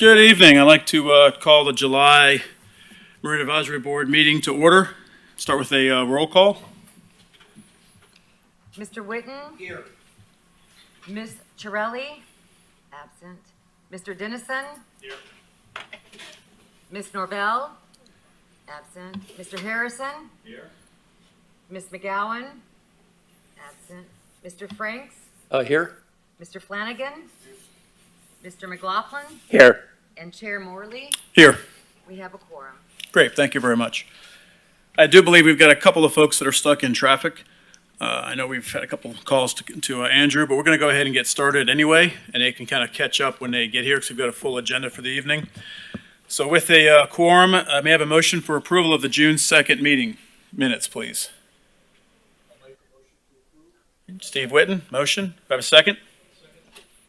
Good evening. I'd like to call the July Marine Advisory Board meeting to order. Start with a roll call. Mr. Witten? Here. Ms. Chirelli? Absent. Mr. Dennison? Here. Ms. Norvell? Absent. Mr. Harrison? Here. Ms. McGowan? Absent. Mr. Franks? Here. Mr. Flanagan? Mr. McLaughlin? Here. And Chair Morley? Here. We have a quorum. Great. Thank you very much. I do believe we've got a couple of folks that are stuck in traffic. I know we've had a couple of calls to Andrew, but we're going to go ahead and get started anyway, and they can kind of catch up when they get here because we've got a full agenda for the evening. So with a quorum, may I have a motion for approval of the June 2nd meeting minutes, please? Steve Witten, motion. Do I have a second?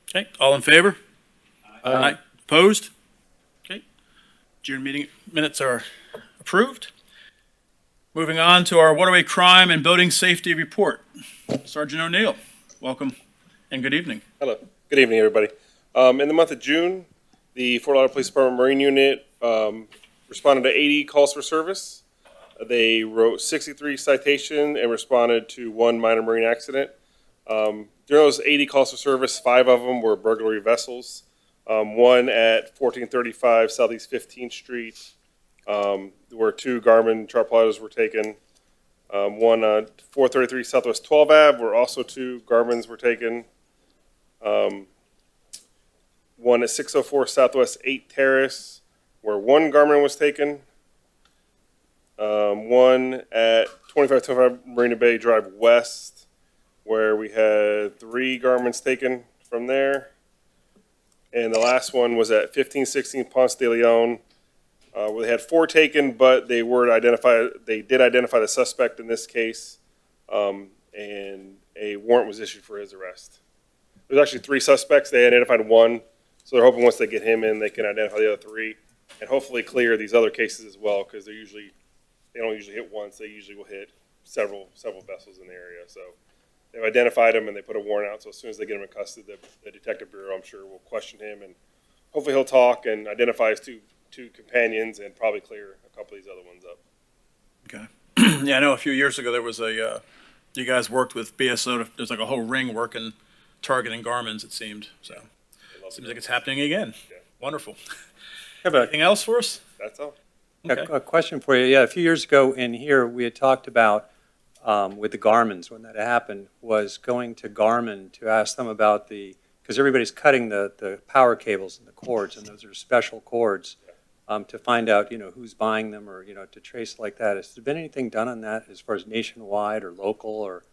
Okay. All in favor? Aye. Opposed? Okay. June meeting minutes are approved. Moving on to our waterway crime and boating safety report. Sergeant O'Neill, welcome and good evening. Hello. Good evening, everybody. In the month of June, the Fort Lauderdale Police Department Marine Unit responded to 80 calls for service. They wrote 63 citations and responded to 1 minor marine accident. During those 80 calls for service, 5 of them were burglary vessels. One at 1435 Southeast 15th Street, where 2 Garmin Charplotters were taken. One on 433 Southwest 12 Ave, where also 2 Garmins were taken. One at 604 Southwest 8 Terrace, where 1 Garmin was taken. One at 2525 Marina Bay Drive West, where we had 3 Garmins taken from there. And the last one was at 1516 Ponce de Leon, where they had 4 taken, but they did identify the suspect in this case, and a warrant was issued for his arrest. There's actually 3 suspects. They identified 1, so they're hoping once they get him in, they can identify the other 3, and hopefully clear these other cases as well, because they don't usually hit once. They usually will hit several vessels in the area. So they've identified him and they put a warrant out. So as soon as they get him in custody, the detective bureau, I'm sure, will question him, and hopefully he'll talk and identify his two companions and probably clear a couple of these other ones up. Okay. Yeah, I know a few years ago there was you guys worked with BSO. There's like a whole ring working, targeting Garmins, it seemed. So seems like it's happening again. Yeah. Wonderful. Have a, Anything else for us? That's all. Okay. a question for you. Yeah, a few years ago in here, we had talked about, with the Garmins, when that happened, was going to Garmin to ask them about because everybody's cutting the power cables and the cords, and those are special cords, to find out, who's buying them or, to trace like that. Has there been anything done on that as far as nationwide or local or?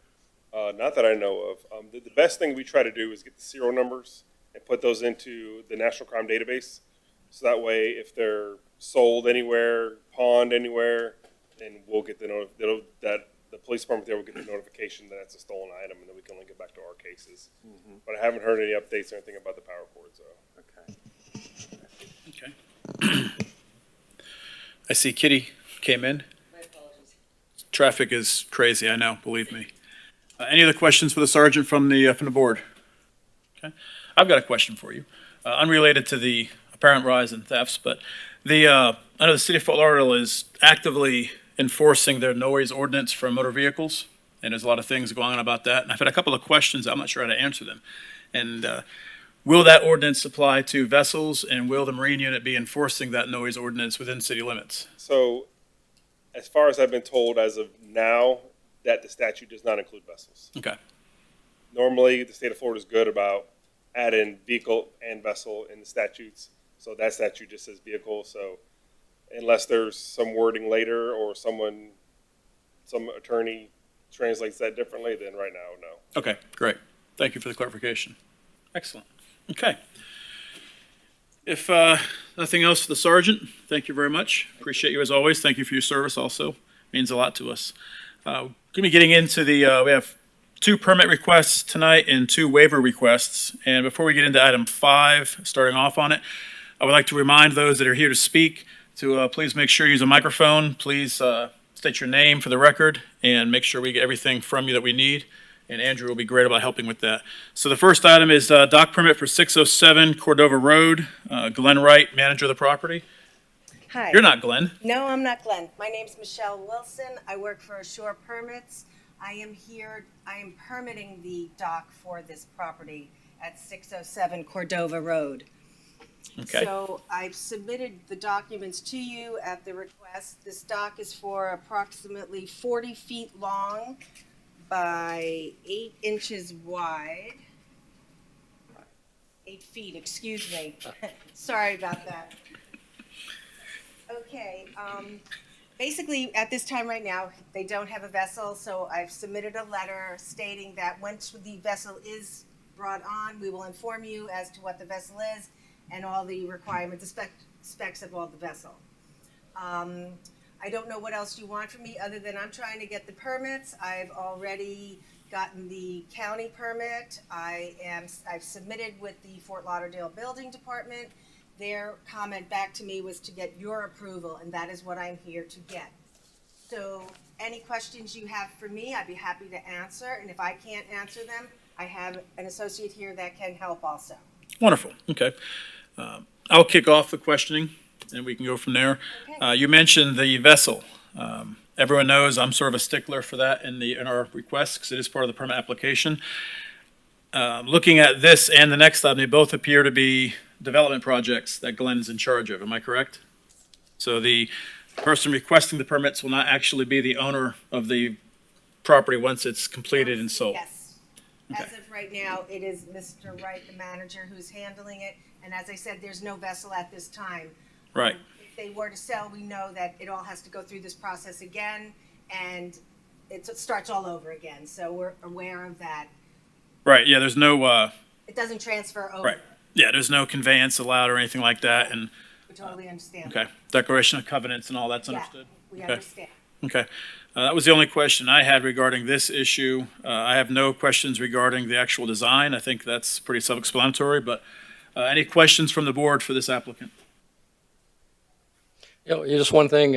Not that I know of. The best thing we try to do is get the serial numbers and put those into the National Crime Database. So that way, if they're sold anywhere, pawned anywhere, then we'll get the police department there will get the notification that it's a stolen item, and then we can link it back to our cases. Mm-hmm. But I haven't heard any updates or anything about the power cords, though. Okay. I see Kitty came in. My apologies. Traffic is crazy, I know, believe me. Any other questions for the sergeant from the board? Okay. I've got a question for you, unrelated to the apparent rise in thefts, but I know the city of Fort Lauderdale is actively enforcing their noise ordinance for motor vehicles, and there's a lot of things going on about that. And I've had a couple of questions. I'm not sure how to answer them. And will that ordinance apply to vessels, and will the Marine Unit be enforcing that noise ordinance within city limits? So, as far as I've been told as of now, that the statute does not include vessels. Okay. Normally, the state of Florida is good about adding vehicle and vessel in the statutes. So that statute just says vehicle. So unless there's some wording later or some attorney translates that differently, then right now, no. Okay, great. Thank you for the clarification. Excellent. Okay. If nothing else for the sergeant, thank you very much. Appreciate you as always. Thank you for your service also. Means a lot to us. Going to be getting into we have 2 permit requests tonight and 2 waiver requests. And before we get into item 5, starting off on it, I would like to remind those that are here to speak to please make sure you use a microphone. Please state your name for the record and make sure we get everything from you that we need. and Andrew will be great about helping with that. So the first item is dock permit for 607 Cordova Road. Glenn Wright, manager of the property. Hi. You're not Glenn. No, I'm not Glenn. My name's Michelle Wilson. I work for Ashore Permits. I am permitting the dock for this property at 607 Cordova Road. Okay. So I've submitted the documents to you at the request. This dock is for approximately 40 feet long by 8 inches wide. 8 feet, excuse me. Sorry about that. Okay, basically, at this time right now, they don't have a vessel, so I've submitted a letter stating that once the vessel is brought on, we will inform you as to what the vessel is and all the requirements, the specs of all the vessel. I don't know what else you want from me, other than I'm trying to get the permits. I've already gotten the county permit. I've submitted with the Fort Lauderdale Building Department. Their comment back to me was to get your approval, and that is what I'm here to get. So any questions you have for me, I'd be happy to answer, and if I can't answer them, I have an associate here that can help also. Wonderful. Okay. I'll kick off the questioning, and we can go from there. Okay. You mentioned the vessel. Everyone knows I'm sort of a stickler for that in our request, because it is part of the permit application. Looking at this and the next item, they both appear to be development projects that Glenn's in charge of. Am I correct? So the person requesting the permits will not actually be the owner of the property once it's completed and sold? Yes. Okay. As of right now, it is Mr. Wright, the manager, who's handling it, and as I said, there's no vessel at this time. Right. If they were to sell, we know that it all has to go through this process again, and it starts all over again, so we're aware of that. Right. Yeah, there's no, It doesn't transfer over. right. Yeah, there's no conveyance allowed or anything like that. And, We totally understand. okay, declaration of covenants and all that's Yeah, understood? we Okay. understand. Okay. That was the only question I had regarding this issue. I have no questions regarding the actual design. I think that's pretty self-explanatory, but any questions from the board for this applicant? Just one thing,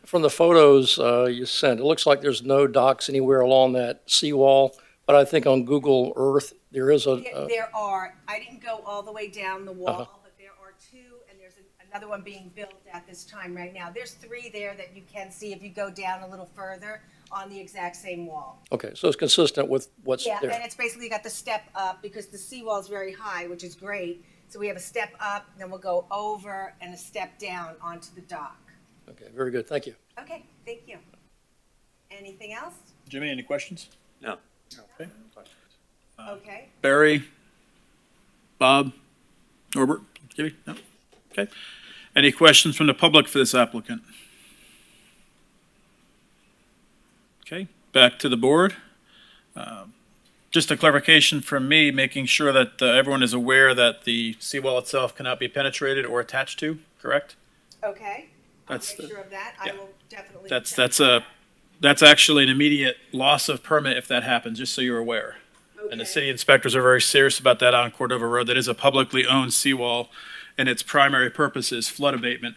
from the photos you sent, it looks like there's no docks anywhere along that seawall, but I think on Google Earth, there is There are, I didn't go all the way down the wall, Uh-huh. but there are two, and there's another one being built at this time right now. There's 3 there that you can see if you go down a little further on the exact same wall. okay, so it's consistent with what's Yeah, there. and it's basically got the step up because the seawall is very high, which is great. So we have a step up, then we'll go over and a step down onto the dock. Okay, very good, thank you. Okay, thank you. Anything else? Jimmy, any questions? No. Okay. Okay. Barry? Bob? Norbert? Jimmy? No? Okay. Any questions from the public for this applicant? Okay, back to the board. Just a clarification from me, making sure that everyone is aware that the seawall itself cannot be penetrated or attached to, correct? Okay. I'll That's make the- sure of that. I yeah. will definitely. That's, check. that's actually an immediate loss of permit if that happens, just so you're aware. And the Okay. city inspectors are very serious about that on Cordova Road. That is a publicly owned seawall, and its primary purpose is flood abatement.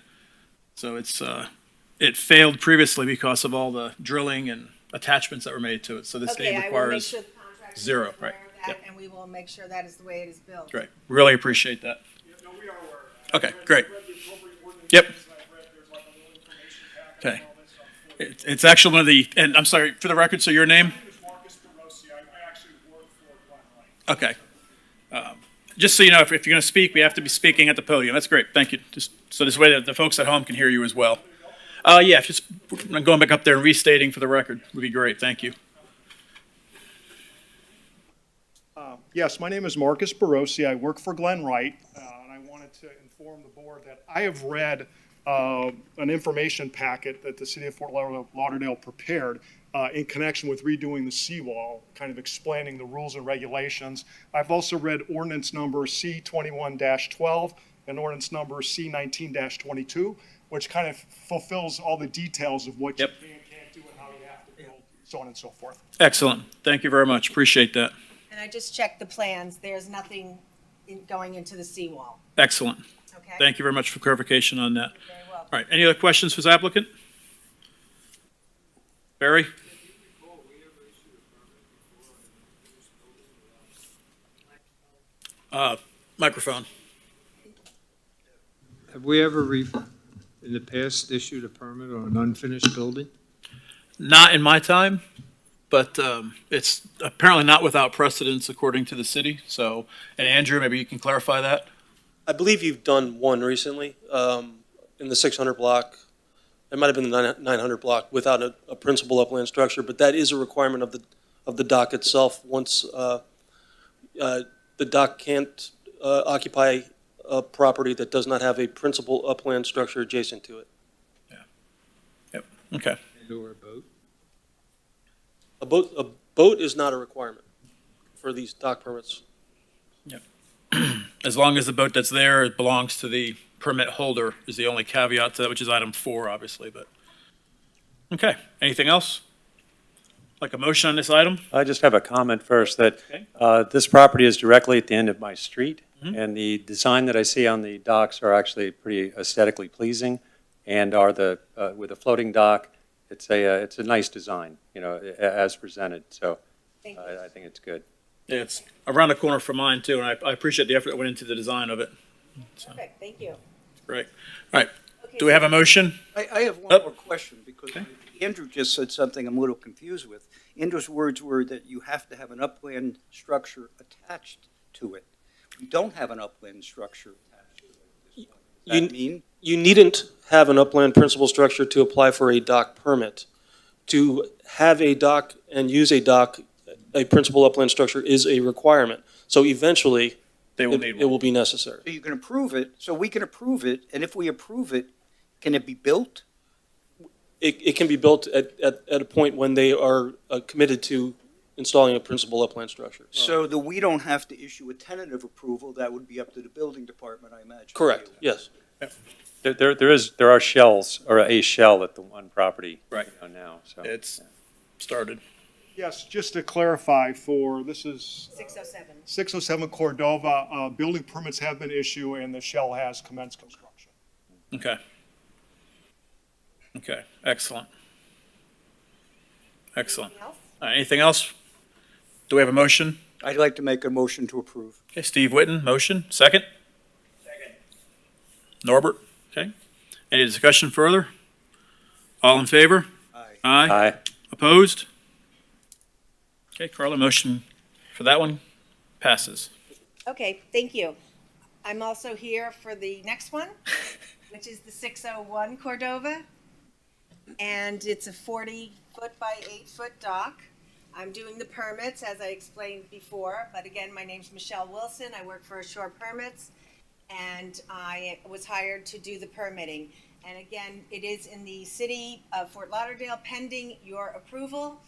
So it failed previously because of all the drilling and attachments that were made to it. So the Okay, state I will make requires, sure the contractor is zero, aware right, of that, yep. and we will make sure that is the way it is built. right, really appreciate that. No, we are aware of that. Okay, great. I've read the appropriate ordinances, Yep. and I've read there's like a little information packet Okay. and all that stuff. It's actually one of the, and I'm sorry, for the record, so your name? My name is Marcus DeRossi. I actually work for Glenn Wright. Okay. Just so you know, if you're going to speak, we have to be speaking at the podium. That's great. Thank you. Just so this way that the folks at home can hear you as well. Yeah, just going back up there and restating for the record would be great. Thank you. Yes, my name is Marcus Barossi. I work for Glenn Wright, and I wanted to inform the board that I have read an information packet that the city of Fort Lauderdale prepared in connection with redoing the seawall, kind of explaining the rules and regulations. I've also read ordinance number C-21-12 and ordinance number C-19-22, which kind of fulfills all the details of what you Yep. can and can't do and how you have to build, so on and so forth. Excellent. Thank you very much. Appreciate that. And I just checked the plans. There's nothing going into the seawall. Excellent. Okay? Thank you very much for clarification on that. You're very welcome. All right. Any other questions for this applicant? Barry? Microphone. Have we ever, in the past, issued a permit on an unfinished building? Not in my time, but it's apparently not without precedence according to the city. So, and Andrew, maybe you can clarify that? I believe you've done one recently, in the 600 block. It might have been the 900 block without a principal upland structure, but that is a requirement of the dock itself. Once, the dock can't, occupy a property that does not have a principal upland structure adjacent to it. Okay. And/or a boat? A boat is not a requirement for these dock permits. As long as the boat that's there, it belongs to the permit holder is the only caveat to that, which is item 4, obviously, but. Okay, anything else? Like a motion on this item? I just have a comment first, that Okay. this property is directly at the end of my street, Mhm. and the design that I see on the docks are actually pretty aesthetically pleasing, and are with a floating dock, it's a nice design, as presented, so Thank you. I think it's good. Yeah, it's around the corner from mine too, and I appreciate the effort that went into the design of it. Perfect, thank you. Great. All right, Okay, do we have a motion? I have one Oh. more question, because Okay. Andrew just said something I'm a little confused with. Andrew's words were that you have to have an upland structure attached to it. We don't have an upland structure attached to it. Does You- that mean? You needn't have an upland principal structure to apply for a dock permit. To have a dock and use a dock, a principal upland structure is a requirement. So eventually, They will it need it will one. be necessary. So you can approve it, so we can approve it, and if we approve it, can it be built? It can be built at a point when they are committed to installing a principal upland structure. So that we don't have to issue a tentative approval, that would be up to the building department, I imagine. Correct, yes. There are shells, or a shell at the one property. Right. Now, so. It's started. Yes, just to clarify this is 607. 607 Cordova, building permits have been issued and the shell has commenced construction. Okay. Okay, excellent. Excellent. Anything else? Anything else? Do we have a motion? I'd like to make a motion to approve. Okay, Steve Whitten, motion, second? Second. Norbert, okay. Any discussion further? All in favor? Aye. Aye. Aye. Opposed? Okay, Carla, motion for that one passes. Okay, thank you. I'm also here for the next one, which is the 601 Cordova. And it's a 40-foot by 8-foot dock. I'm doing the permits, as I explained before, but again, my name's Michelle Wilson. I work for Ashore Permits, and I was hired to do the permitting. And again, it is in the city of Fort Lauderdale pending your approval,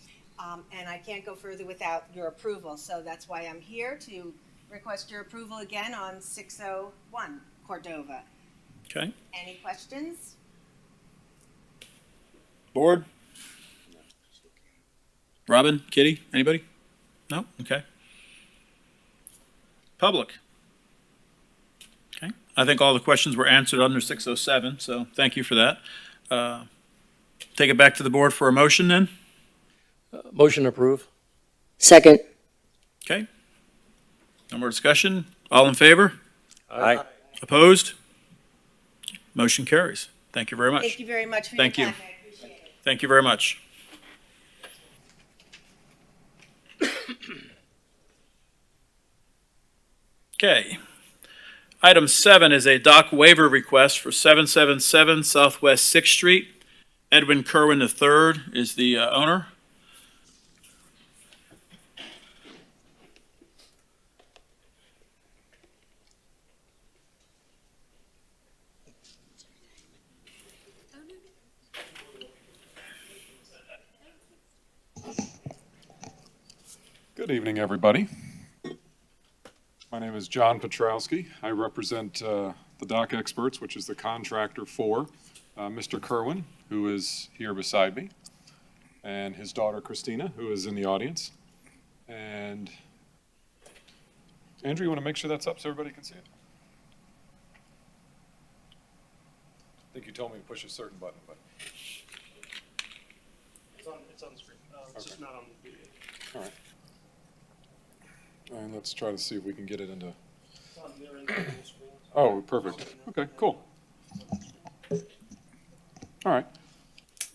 and I can't go further without your approval. So that's why I'm here to request your approval again on 601 Cordova. Okay, Any questions? board? Robin, Kitty, anybody? No? Okay. Public? Okay, I think all the questions were answered under 607, so thank you for that. Take it back to the board for a motion then? Motion approved. Second. Okay. No more discussion? All in favor? Aye. Opposed? Motion carries. Thank you very much. Thank you very much for your Thank you. time. I appreciate it. Thank you very much. Okay. Item 7 is a dock waiver request for 777 Southwest 6th Street. Edwin Kerwin III is the owner. Good evening, everybody. My name is John Petrowski. I represent the Dock Experts, which is the contractor for Mr. Kerwin, who is here beside me, and his daughter Christina, who is in the audience. And Andrew, you want to make sure that's up so everybody can see it? I think you told me to push a certain button, but. It's on the screen. It's just not on the video. All right. And let's try to see if we can get it into Oh, perfect. Okay, cool. All right.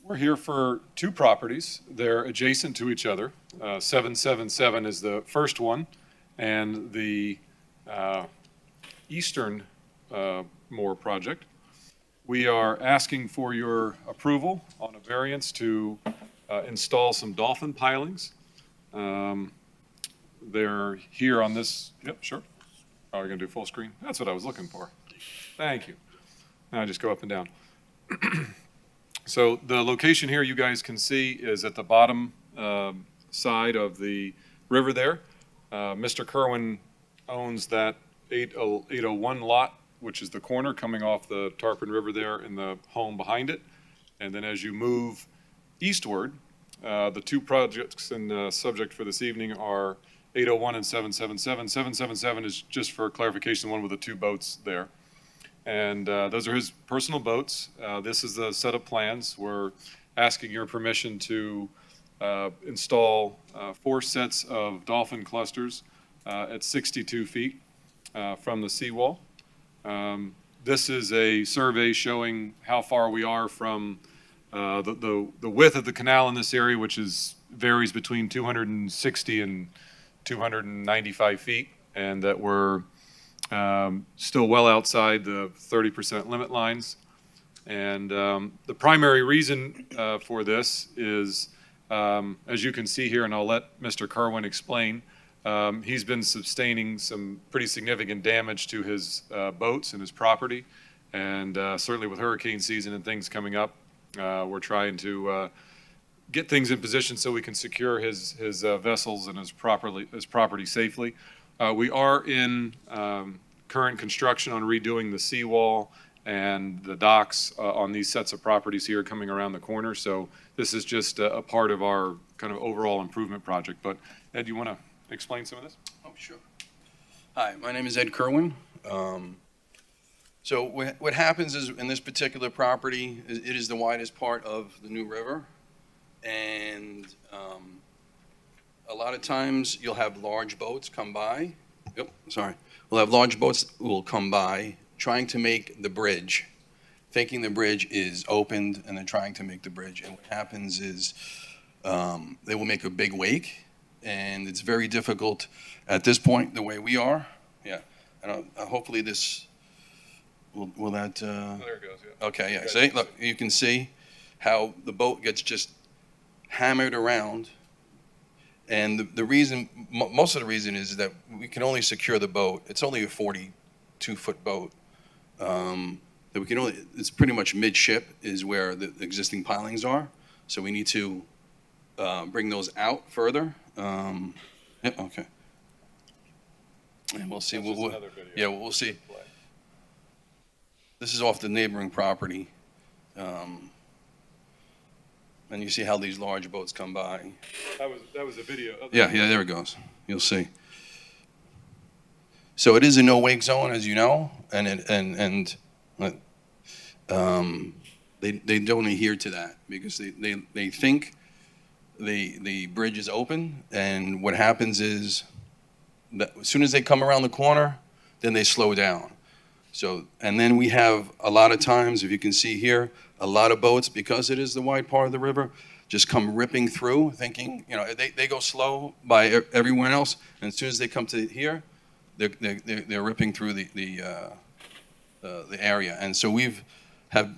We're here for two properties. They're adjacent to each other. 777 is the first one, and the Eastern Moore project. We are asking for your approval on a variance to install some dolphin pilings. They're here on this, yep, sure. Oh, you're gonna do full screen? That's what I was looking for. Thank you. Now I just go up and down. So the location here, you guys can see, is at the bottom side of the river there. Mr. Kerwin owns that 801 lot, which is the corner coming off the Tarpon River there, and the home behind it. And then as you move eastward, the two projects and subject for this evening are 801 and 777. 777 is, just for clarification, the one with the two boats there. And those are his personal boats. This is a set of plans. We're asking your permission to install 4 sets of dolphin clusters at 62 feet from the seawall. This is a survey showing how far we are from the width of the canal in this area, which varies between 260 and 295 feet, and that we're still well outside the 30% limit lines. And the primary reason for this is, as you can see here, and I'll let Mr. Kerwin explain, he's been sustaining some pretty significant damage to his boats and his property. And certainly with hurricane season and things coming up, we're trying to get things in position so we can secure his vessels and his property safely. We are in current construction on redoing the seawall and the docks on these sets of properties here coming around the corner. So this is just a part of our kind of overall improvement project. But Ed, you want to explain some of this? Oh, sure. Hi, my name is Ed Kerwin. So what happens is, in this particular property, it is the widest part of the New River. And a lot of times you'll have large boats come by. Yep, sorry. We'll have large boats who will come by trying to make the bridge, thinking the bridge is opened, and then trying to make the bridge. And what happens is they will make a big wake, and it's very difficult at this point, the way we are. Yeah, and hopefully this, will that? There it goes, yeah. Okay, yeah, see, look, you can see how the boat gets just hammered around. And the reason, most of the reason is that we can only secure the boat. It's only a 42-foot boat. That we can only, it's pretty much midship is where the existing pilings are. So we need to bring those out further. Yep, okay. And we'll see. Yeah, we'll see. This is off the neighboring property. And you see how these large boats come by. That was a video. Yeah, there it goes. You'll see. So it is a no-wake zone, as you know, and they don't adhere to that because they think the bridge is open, and what happens is that as soon as they come around the corner, then they slow down. So, and then we have a lot of times, if you can see here, a lot of boats, because it is the wide part of the river, just come ripping through, thinking, they go slow by everyone else, and as soon as they come to here, they're ripping through the area. And so we've had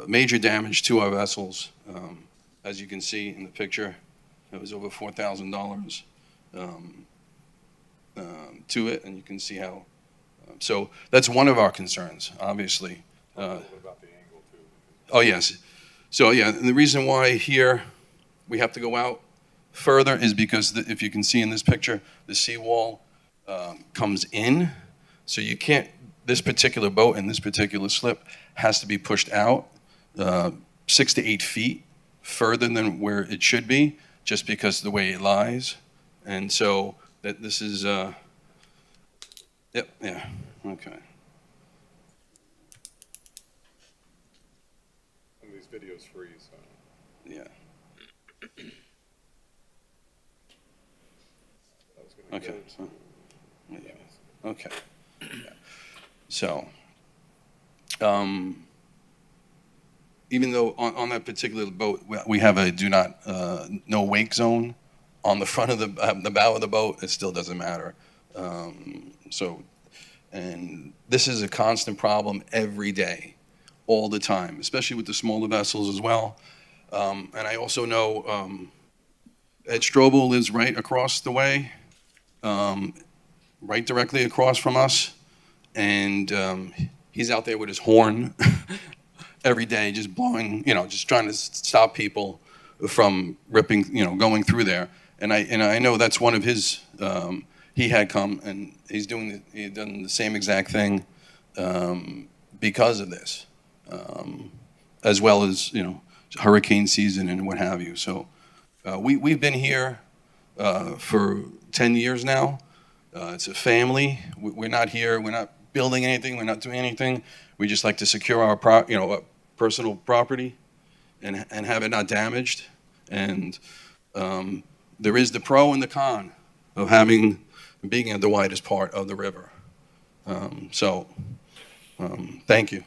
major damage to our vessels. As you can see in the picture, it was over $4,000 to it, and you can see how. So that's one of our concerns, obviously. What about the angle too? Oh, yes. So, yeah, and the reason why here we have to go out further is because if you can see in this picture, the seawall comes in. So you can't, this particular boat and this particular slip has to be pushed out 6 to 8 feet further than where it should be, just because of the way it lies. And so that this is, yep, yeah, okay. And these videos free, so. Yeah. That was gonna Okay. go to- Yeah. Okay. Yeah. So, even though on that particular boat, we have a do not, no wake zone on the front of the bow of the boat, it still doesn't matter. So, and this is a constant problem every day, all the time, especially with the smaller vessels as well. And I also know Ed Strobel lives right across the way, right directly across from us. And he's out there with his horn every day, just blowing, just trying to stop people from ripping, going through there. And I know that's one of his. He had come and he had done the same exact thing because of this, as well as hurricane season and what have you. So we've been here for 10 years now. It's a family. We're not here. We're not building anything. We're not doing anything. We just like to secure our personal property and have it not damaged. And there is the pro and the con of being at the widest part of the river. Thank you.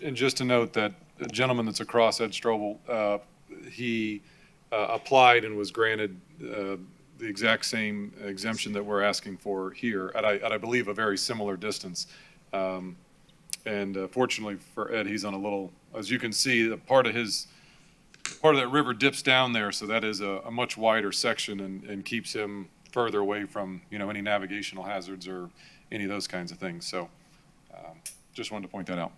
And just to note that the gentleman that's across Ed Strobel, he applied and was granted the exact same exemption that we're asking for here at I believe a very similar distance. And fortunately for Ed, he's on a little, as you can see, part of that river dips down there, so that is a much wider section and keeps him further away from any navigational hazards or any of those kinds of things. So just wanted to point that out.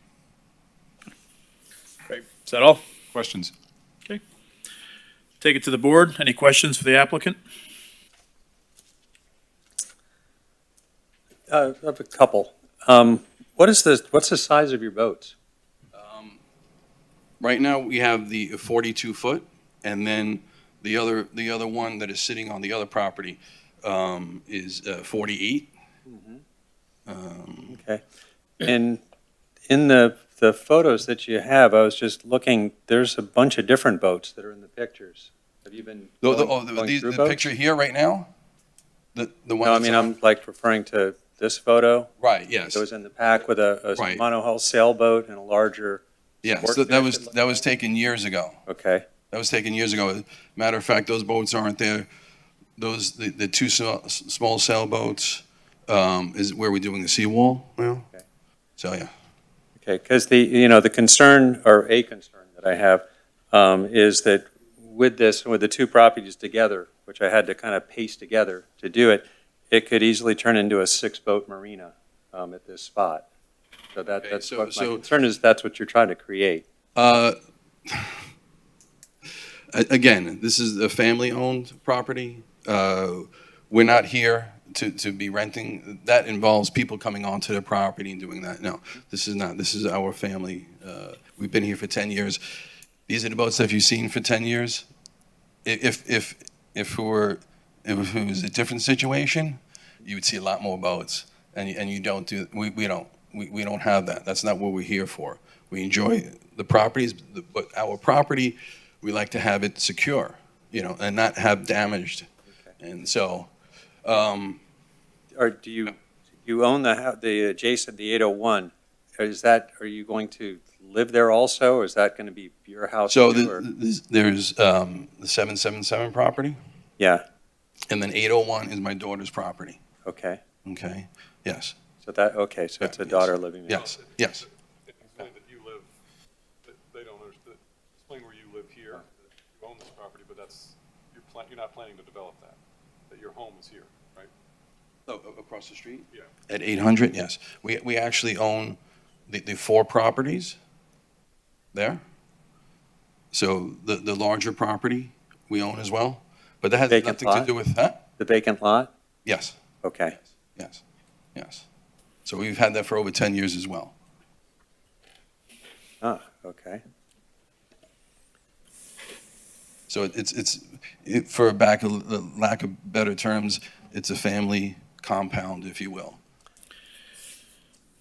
Great. Is that all? Questions? Okay. Take it to the board. Any questions for the applicant? I have a couple. What's the size of your boats? Right now, we have the 42-foot, and then the other one that is sitting on the other property is 48. Okay. And in the photos that you have, I was just looking, there's a bunch of different boats that are in the pictures. Have you been going through The boats? picture here right now? The one No, I that's mean, on- I'm like referring to this photo. Right, yes. It was in the pack with a Right. monohull sailboat and a larger. Yes, sport that deck. that was taken years ago. Okay. That was taken years ago. Matter of fact, those boats aren't there. The two small sailboats is where we're doing the seawall now. Okay. So, yeah. Okay, because the concern, or a concern that I have, is that with the two properties together, which I had to kind of paste together to do it, it could easily turn into a 6-boat marina at this spot. So that's so- what my so- concern is, that's what you're trying to create. Again, this is a family-owned property. We're not here to be renting. That involves people coming onto the property and doing that. No, this is not. This is our family. We've been here for 10 years. These are the boats that you've seen for 10 years. If it was a different situation, you would see a lot more boats. And you don't do. We don't have that. That's not what we're here for. We enjoy the properties, but our property, we like to have it secure, and not have damaged. Okay. And so, Or do you own the adjacent, the 801? Are you going to live there also, or is that going to be your house so too, or- there's the 777 property, Yeah, and then 801 is my daughter's property. okay. Okay. Yes. So it's a Yes. daughter living there. Yes. Yes. Explain that you live, that they don't understand, explain where you live here, that you own this property, but you're not planning to develop that your home is here, right? Oh, across the street? Yeah. At 800, yes. We actually own the 4 properties there. So the larger property we own as well, but that has Vacant nothing to lot? do with that. The vacant lot? Yes. Okay. Yes. Yes. So we've had that for over 10 years as well. Ah, okay. So for lack of better terms, it's a family compound, if you will.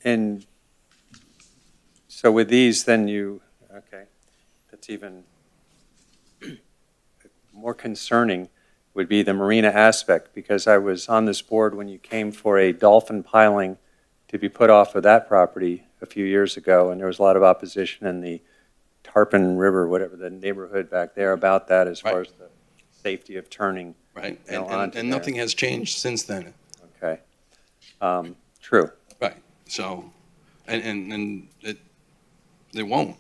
And so with these, then that's even more concerning would be the marina aspect, because I was on this board when you came for a dolphin piling to be put off of that property a few years ago, and there was a lot of opposition in the Tarpon River, whatever the neighborhood back there, about that as far Right. as the safety of turning. Right, You know, and onto there. nothing has changed since then. Okay. True. Right, so, and it won't.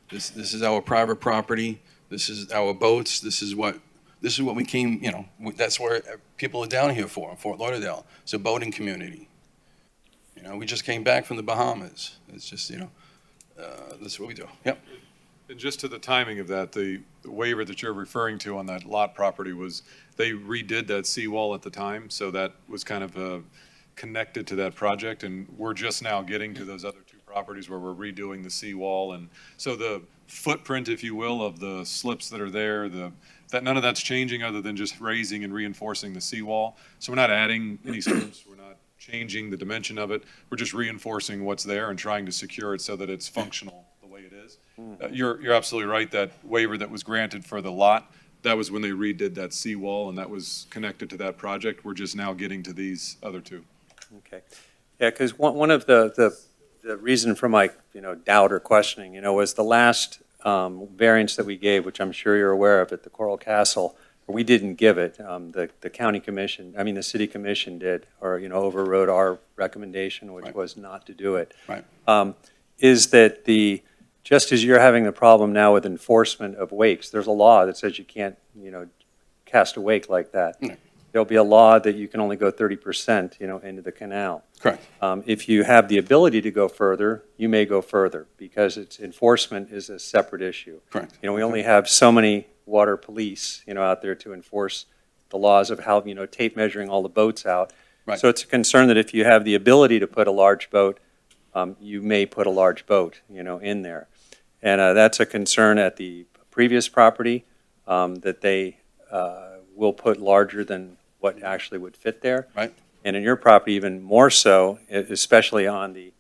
This is our private property, this is our boats, this is what we came, you know, that's where people are down here for, Fort Lauderdale. It's a boating community. You know, we just came back from the Bahamas. It's just, you know, that's what we do. Yep. And just to the timing of that, the waiver that you're referring to on that lot property was, they redid that seawall at the time, so that was kind of connected to that project, and we're just now getting to those other two properties where we're redoing the seawall, and so the footprint, if you will, of the slips that are there, that none of that's changing other than just raising and reinforcing the seawall. So we're not adding any slips, we're not changing the dimension of it, we're just reinforcing what's there and trying to secure it so that it's functional the way it is. You're absolutely right, that waiver that was granted for the lot, that was when they redid that seawall, and that was connected to that project. We're just now getting to these other two. Okay. Yeah, because one of the reason for my, doubt or questioning, was the last variance that we gave, which I'm sure you're aware of at the Coral Castle, we didn't give it. The county commission, the city commission did, or, overrode our recommendation, which Right. was not to do it. Right. Is that just as you're having the problem now with enforcement of wakes, there's a law that says you can't, cast a wake like that. Yeah. There'll be a law that you can only go 30%, into the canal. Correct. If you have the ability to go further, you may go further, because enforcement is a separate issue. Correct. We only have so many water police, out there to enforce the laws of how, tape measuring all the boats out. Right. So it's a concern that if you have the ability to put a large boat, you may put a large boat, in there. And that's a concern at the previous property, that they will put larger than what actually would fit there. Right. And in your property, even more so, especially on the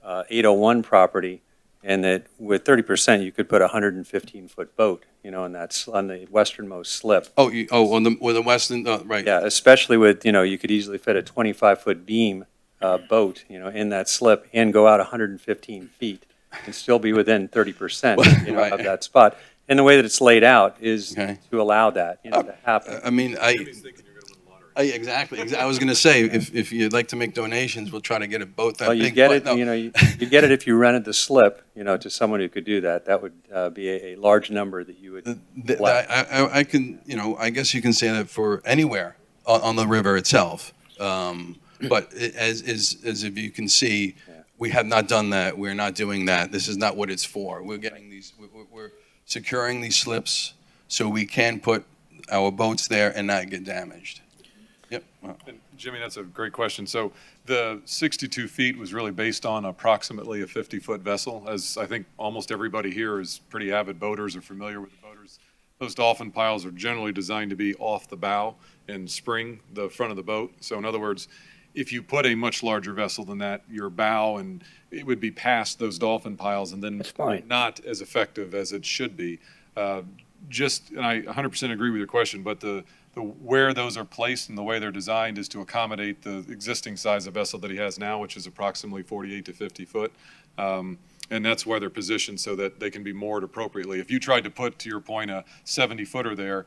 801 property, and that with 30%, you could put a 115-foot boat, and that's on the westernmost slip. On the western, right. Yeah, especially with, you could easily fit a 25-foot beam boat, in that slip and go out 115 feet and still be within 30%, Right. of that spot. And the way that it's laid out is Okay. to allow that, to happen. Exactly. I was going to say, if you'd like to make donations, we'll try to get a boat that Well, you big. get but it, no. you get it if you rented the slip, to someone who could do that. That would be a large number that you would collect. I can, I guess you can say that for anywhere on the river itself. But as if you can see, we have not done that. We're not doing that. This is not what it's for. We're getting these, we're securing these slips so we can put our boats there and not get damaged. Yep. Well, And Jimmy, that's a great question. So the 62 feet was really based on approximately a 50-foot vessel, as I think almost everybody here is pretty avid boaters or familiar with the boaters. Those dolphin piles are generally designed to be off the bow and spring the front of the boat. So in other words, if you put a much larger vessel than that, your bow, and it would be past those dolphin piles and then That's fine. not as effective as it should be. And I 100% agree with your question, but the where those are placed and the way they're designed is to accommodate the existing size of vessel that he has now, which is approximately 48 to 50 foot. And that's why they're positioned so that they can be moored appropriately. If you tried to put, to your point, a 70-footer there,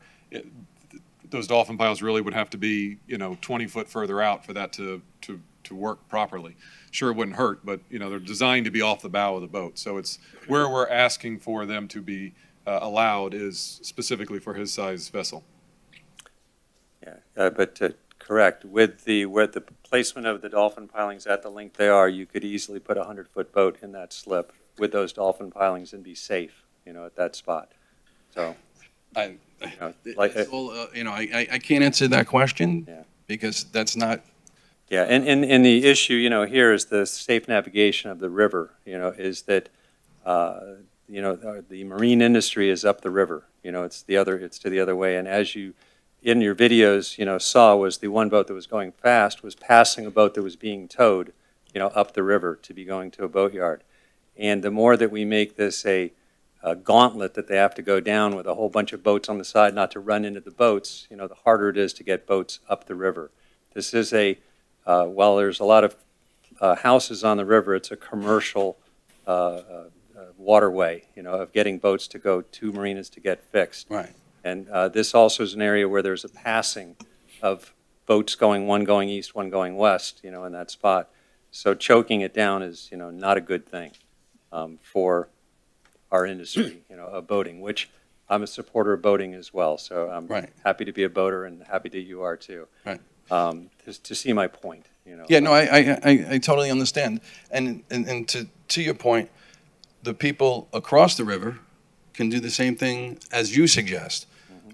those dolphin piles really would have to be, 20 foot further out for that to work properly. Sure, it wouldn't hurt, but, they're designed to be off the bow of the boat. So it's where we're asking for them to be allowed is specifically for his size vessel. Yeah, but correct, with the placement of the dolphin pilings at the length they are, you could easily put a 100-foot boat in that slip with those dolphin pilings and be safe, at that spot. So, it's all, I can't answer that question Yeah. because that's not. yeah, and the issue, here is the safe navigation of the river, is that, the marine industry is up the river, it's to the other way, and as you, in your videos, saw was the one boat that was going fast was passing a boat that was being towed, up the river to be going to a boatyard. And the more that we make this a gauntlet that they have to go down with a whole bunch of boats on the side not to run into the boats, the harder it is to get boats up the river. This is while there's a lot of houses on the river, it's a commercial waterway, of getting boats to go to marinas to get fixed. Right. And this also is an area where there's a passing of boats one going east, one going west, in that spot. So choking it down is, not a good thing for our industry, of boating, which I'm a supporter of boating as well. So I'm Right. happy to be a boater and happy that you are too. Right. To see my point, Yeah, no, I totally understand. And to your point, the people across the river can do the same thing as you suggest.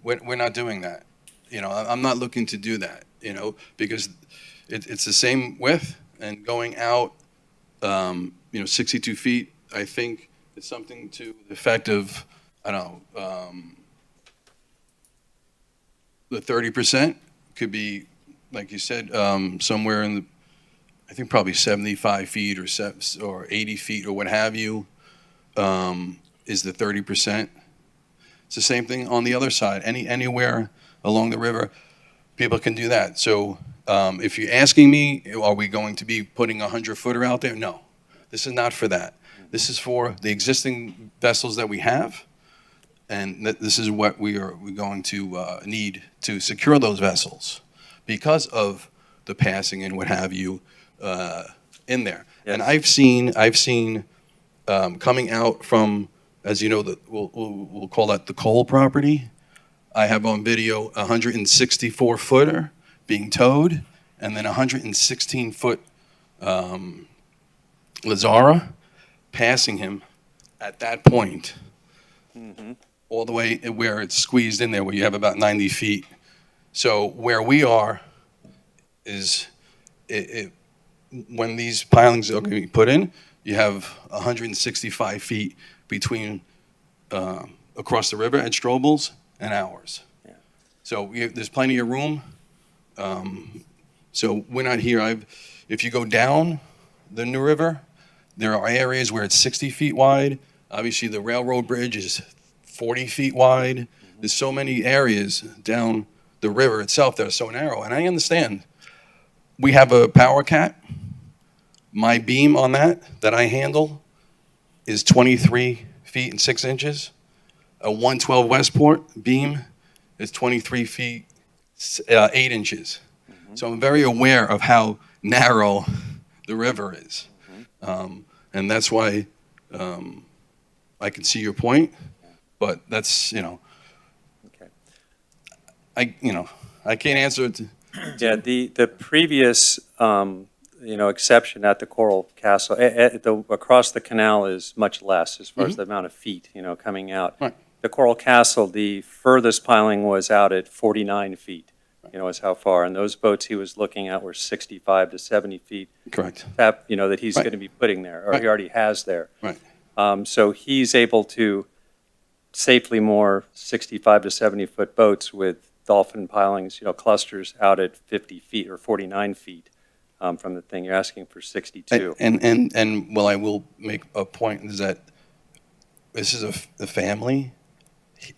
We're not doing that. I'm not looking to do that, because it's the same width and going out, 62 feet, I think it's something to the effect of, I don't know, the 30% could be, like you said, somewhere in the, I think probably 75 feet or 80 feet or what have you, is the 30%. It's the same thing on the other side. Anywhere along the river, people can do that. So if you're asking me, are we going to be putting a 100-footer out there? No, this is not for that. This is for the existing vessels that we have, and this is what we're going to need to secure those vessels because of the passing and what have you in there. Yes. And I've seen coming out from, as you know, we'll call that the coal property. I have on video a 164-footer being towed, and then a 116-foot Lazara passing him at that point, all the way where it's squeezed in there, where you have about 90 feet. So where we are is, when these pilings are going to be put in, you have 165 feet between across the river at Strobel's and ours. Yeah. So there's plenty of room. So we're not here. If you go down the New River, there are areas where it's 60 feet wide. Obviously, the railroad bridge is 40 feet wide. There's so many areas down the river itself that are so narrow. And I understand. We have a power cat. My beam on that I handle is 23 feet and 6 inches. A 112 Westport beam is 23 feet 8 inches. So I'm very aware of how narrow the river is. And that's why I can see your point, but that's, Okay. I can't answer it. Yeah, the previous, exception at the Coral Castle, across the canal is much less as far as the amount of feet, coming out. Right. The Coral Castle, the furthest piling was out at 49 feet, is how far. And those boats he was looking at were 65 to 70 feet. Correct. That he's Right. going to be putting there, or Right. he already has there. Right. So he's able to safely moor 65 to 70-foot boats with dolphin pilings, clusters out at 50 feet or 49 feet from the thing. You're asking for 62. And well, I will make a point is that this is a family.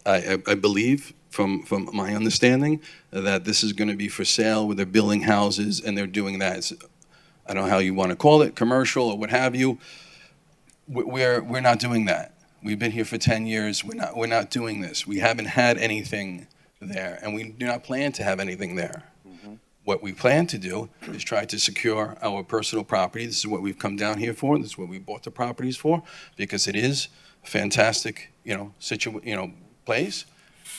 I believe from my understanding that this is going to be for sale, where they're building houses and they're doing that. I don't know how you want to call it, commercial or what have you. We're not doing that. We've been here for 10 years. We're not doing this. We haven't had anything there, and we do not plan to have anything there. What we plan to do is try to secure our personal property. This is what we've come down here for. This is what we bought the properties for, because it is a fantastic, place.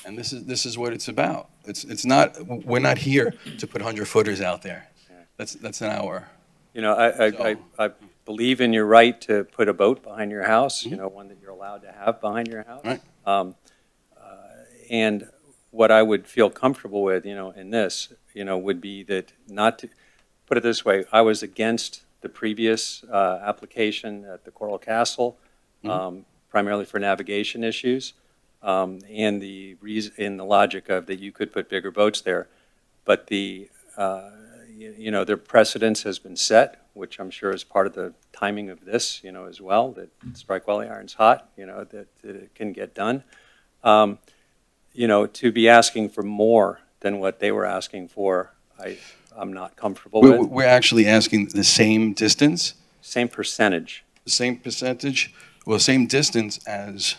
And this is what it's about. It's not. We're not here to put 100-footers out there. That's an hour. I believe in your right to put a boat behind your house, one that you're allowed to have behind your house. Right. And what I would feel comfortable with, in this, would be that not to, put it this way, I was against the previous application at the Coral Castle, primarily for navigation issues, and the reason, in the logic of that you could put bigger boats there. But the you know, their precedence has been set, which I'm sure is part of the timing of this, you know, as well, that strike while the iron's hot, you know, that it can get done. You know, to be asking for more than what they were asking for, I'm not comfortable with. We're actually asking the same distance, Same percentage. the same percentage, well, same distance as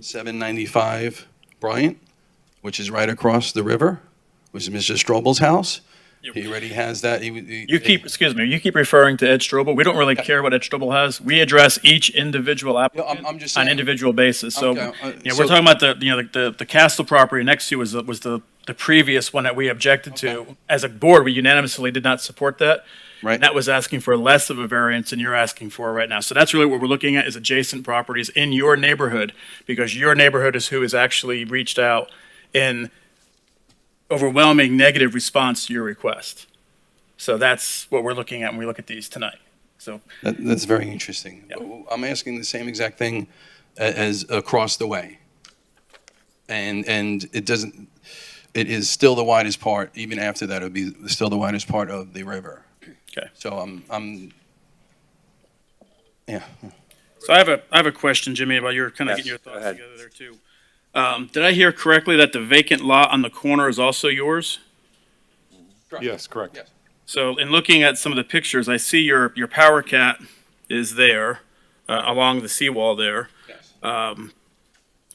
795 Bryant, which is right across the river, which is Mr. Strobel's house. He already has that. You keep referring to Ed Strobel. We don't really care what Ed Strobel has. We address each individual applicant I'm just on an saying. individual basis. So, Okay, you know, so- we're talking about the Castle property next to you was the previous one that we objected to. As a board, we unanimously did not support that. Right. And that was asking for less of a variance than you're asking for right now. So that's really what we're looking at, is adjacent properties in your neighborhood, because your neighborhood is who has actually reached out in overwhelming negative response to your request. So that's what we're looking at when we look at these tonight. So, That's very interesting. Yeah. I'm asking the same exact thing as across the way. And it is still the widest part, even after that, it would be still the widest part of the river. okay. So yeah. So I have a question, Jimmy, about your kind of Yes, getting your go thoughts ahead. together there too. Did I hear correctly that the vacant lot on the corner is also yours? Yes, correct. Yes. So in looking at some of the pictures, I see your power cat is there along the seawall there. Yes.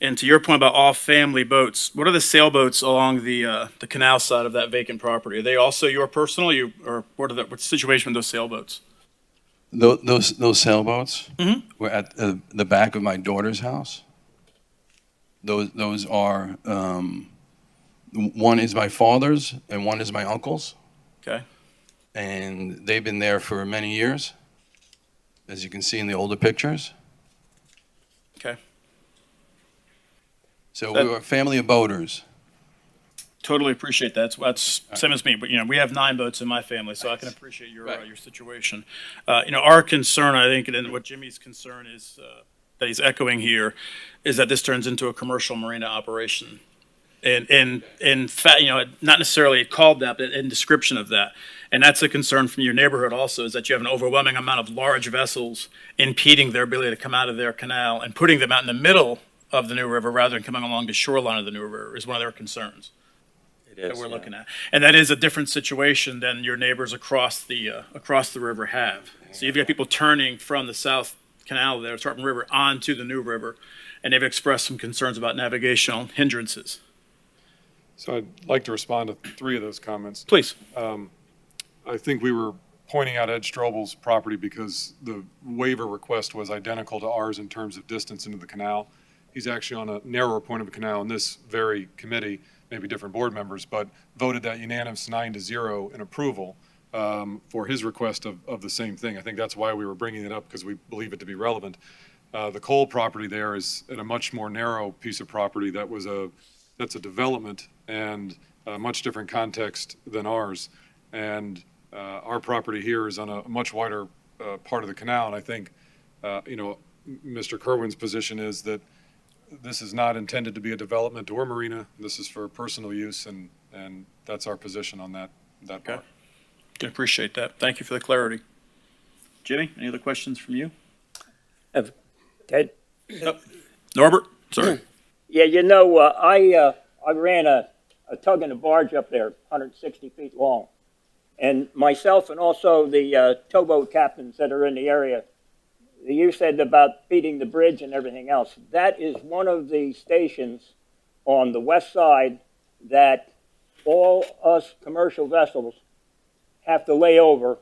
And to your point about all family boats, what are the sailboats along the canal side of that vacant property? Are they also your personal, or what's the situation with those sailboats? Those sailboats Mhm. were at the back of my daughter's house. Those are, one is my father's and one is my uncle's. Okay. And they've been there for many years, as you can see in the older pictures. Okay. So we were a family of boaters. Totally appreciate that. That's same as me, but you know, we have 9 boats in my family, so I can appreciate your your situation. You know, our concern, I think, and what Jimmy's concern is that he's echoing here, is that this turns into a commercial marina operation. And in fact, you know, not necessarily called that, but in description of that. And that's a concern from your neighborhood also, is that you have an overwhelming amount of large vessels impeding their ability to come out of their canal and putting them out in the middle of the New River rather than coming along the shoreline of the New River is one of their concerns It is, that we're yeah. looking at. And that is a different situation than your neighbors across the river have. So you've got people turning from the South Canal there, Tarpon River, onto the New River, and they've expressed some concerns about navigational hindrances. So I'd like to respond to 3 of those comments. Please. I think we were pointing out Ed Strobel's property because the waiver request was identical to ours in terms of distance into the canal. He's actually on a narrower point of the canal, and this very committee, maybe different board members, but voted that unanimous 9-0 in approval for his request of the same thing. I think that's why we were bringing it up, because we believe it to be relevant. The Cole property there is at a much more narrow piece of property that's a development and a much different context than ours. And our property here is on a much wider part of the canal, and I think, you know, Mr. Kerwin's position is that this is not intended to be a development or marina. This is for personal use, and that's our position on that Okay. part. Can appreciate that. Thank you for the clarity. Jimmy, any other questions from you? Ted? Norbert? Sorry. Yeah, you know, I ran a tug and a barge up there, 160 feet long. And myself and also the towboat captains that are in the area, you said about feeding the bridge and everything else. That is one of the stations on the west side that all us commercial vessels have to lay over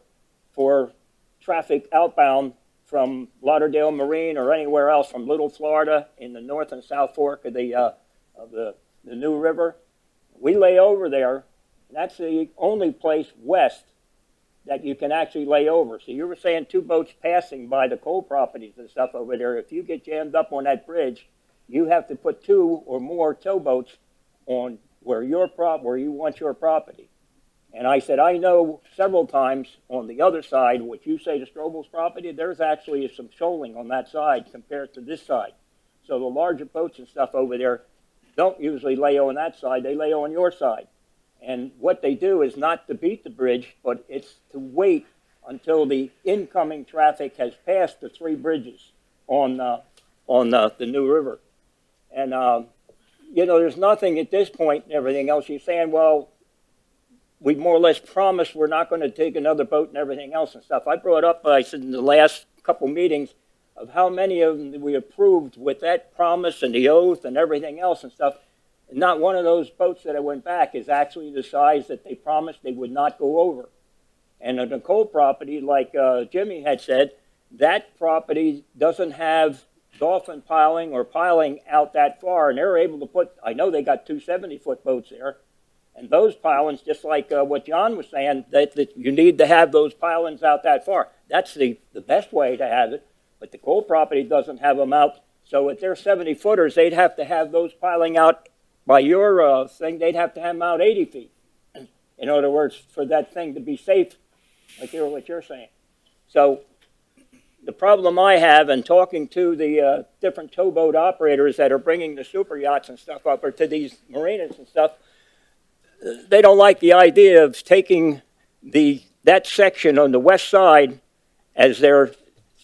for traffic outbound from Lauderdale Marine or anywhere else from Little Florida in the North and South Fork of the New River. We lay over there, and that's the only place west that you can actually lay over. So you were saying 2 boats passing by the coal properties and stuff over there. If you get jammed up on that bridge, you have to put 2 or more towboats on where you want your property. And I said, I know several times on the other side, what you say to Strobel's property, there's actually some shoaling on that side compared to this side. So the larger boats and stuff over there don't usually lay on that side, they lay on your side. And what they do is not to beat the bridge, but it's to wait until the incoming traffic has passed the 3 bridges on the New River. And, there's nothing at this point and everything else. You're saying, well, we more or less promised we're not going to take another boat and everything else and stuff. I brought up, I said in the last couple meetings, of how many of them we approved with that promise and the oath and everything else and stuff. And not one of those boats that I went back is actually the size that they promised they would not go over. And on the coal property, like Jimmy had said, that property doesn't have dolphin piling or piling out that far, and they're able to put, I know they got 2 70-foot boats there, and those pilings, just like what John was saying, that you need to have those pilings out that far. That's the best way to have it, but the coal property doesn't have them out, so if they're 70-footers, they'd have to have those piling out by your thing, they'd have to have them out 80 feet. In other words, for that thing to be safe, like what you're saying. So the problem I have in talking to the different towboat operators that are bringing the super yachts and stuff up, or to these marinas and stuff, they don't like the idea of taking that section on the west side as their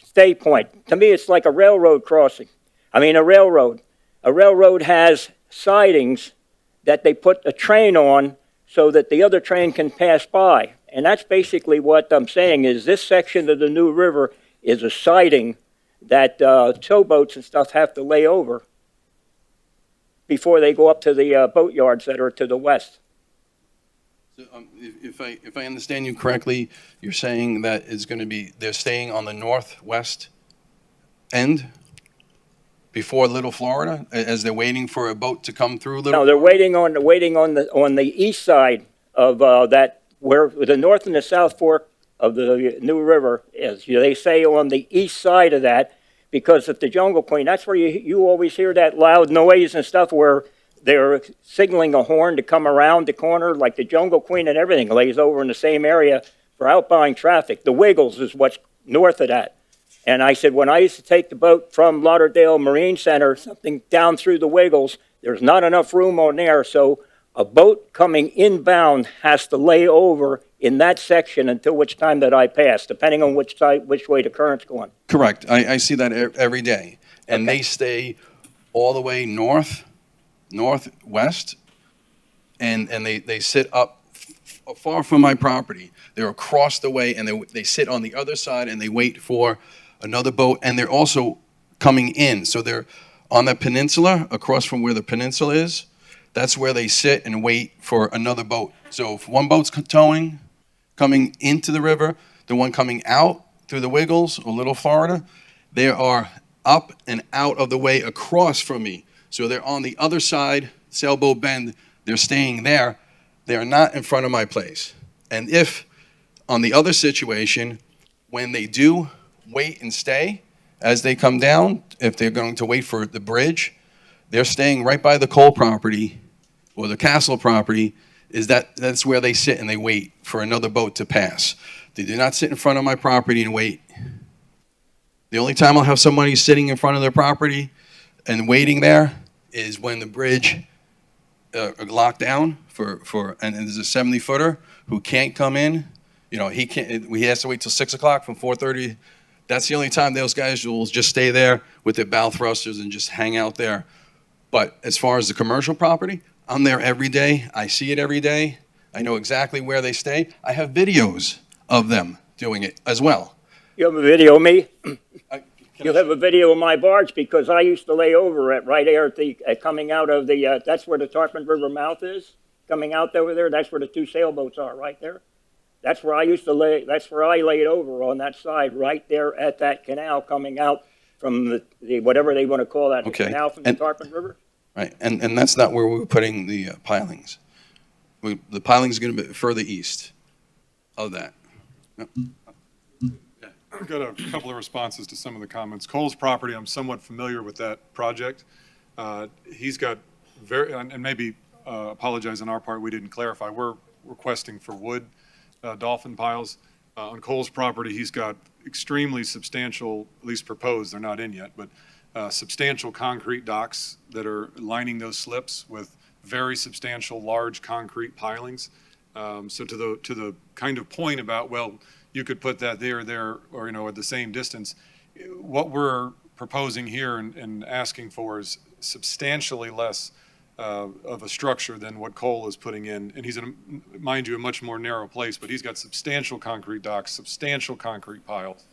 stay point. To me, it's like a railroad crossing. I mean, a railroad. A railroad has sidings that they put a train on so that the other train can pass by. And that's basically what I'm saying is this section of the New River is a siding that towboats and stuff have to lay over before they go up to the boat yards that are to the west. So, if I understand you correctly, you're saying that it's going to be, they're staying on the northwest end before Little Florida, as they're waiting for a boat to come through Little? No, they're waiting on the east side of that, where the north and the south fork of the New River is. They say on the east side of that, because of the Jungle Queen, that's where you always hear that loud noise and stuff where they're signaling a horn to come around the corner, like the Jungle Queen and everything lays over in the same area for outbound traffic. The Wiggles is what's north of that. And I said, when I used to take the boat from Lauderdale Marine Center, something down through the Wiggles, there's not enough room on there, so a boat coming inbound has to lay over in that section until which time that I pass, depending on which way the current's going. Correct. I see that every day. And They stay all the way northwest, and they sit up far from my property. They're across the way, and they sit on the other side, and they wait for another boat, and they're also coming in. So they're on the peninsula, across from where the peninsula is. That's where they sit and wait for another boat. So if one boat's towing, coming into the river, the one coming out through the Wiggles or Little Florida, they are up and out of the way across from me. So they're on the other side, Sailboat Bend, they're staying there. They are not in front of my place. And if, on the other situation, when they do wait and stay as they come down, if they're going to wait for the bridge, they're staying right by the coal property or the castle property. That's where they sit and they wait for another boat to pass. They do not sit in front of my property and wait. The only time I'll have somebody sitting in front of their property and waiting there is when the bridge locked down and there's a 70-footer who can't come in. He has to wait till 6 o'clock from 4:30. That's the only time those guys will just stay there with their bow thrusters and just hang out there. But as far as the commercial property, I'm there every day. I see it every day. I know exactly where they stay. I have videos of them doing it as well. You have a video of me? You'll have a video of my barge, because I used to lay over it right there coming out of that's where the Tarpon River mouth is, coming out over there. That's where the 2 sailboats are, right there. That's where I used to lay. That's where I laid over on that side, right there at that canal coming out from the whatever they want to call that, the canal from the Tarpon River. Right, and that's not where we were putting the pilings. The pilings are going to be further east of that. Yep. I've got a couple of responses to some of the comments. Cole's property, I'm somewhat familiar with that project. He's got and maybe apologize on our part, we didn't clarify. We're requesting for wood dolphin piles. On Cole's property, he's got extremely substantial, at least proposed, they're not in yet, but substantial concrete docks that are lining those slips with very substantial, large concrete pilings. So to the kind of point about, well, you could put that there, or, at the same distance, what we're proposing here and asking for is substantially less of a structure than what Cole is putting in. And he's in, mind you, a much more narrow place, but he's got substantial concrete docks, substantial concrete piles.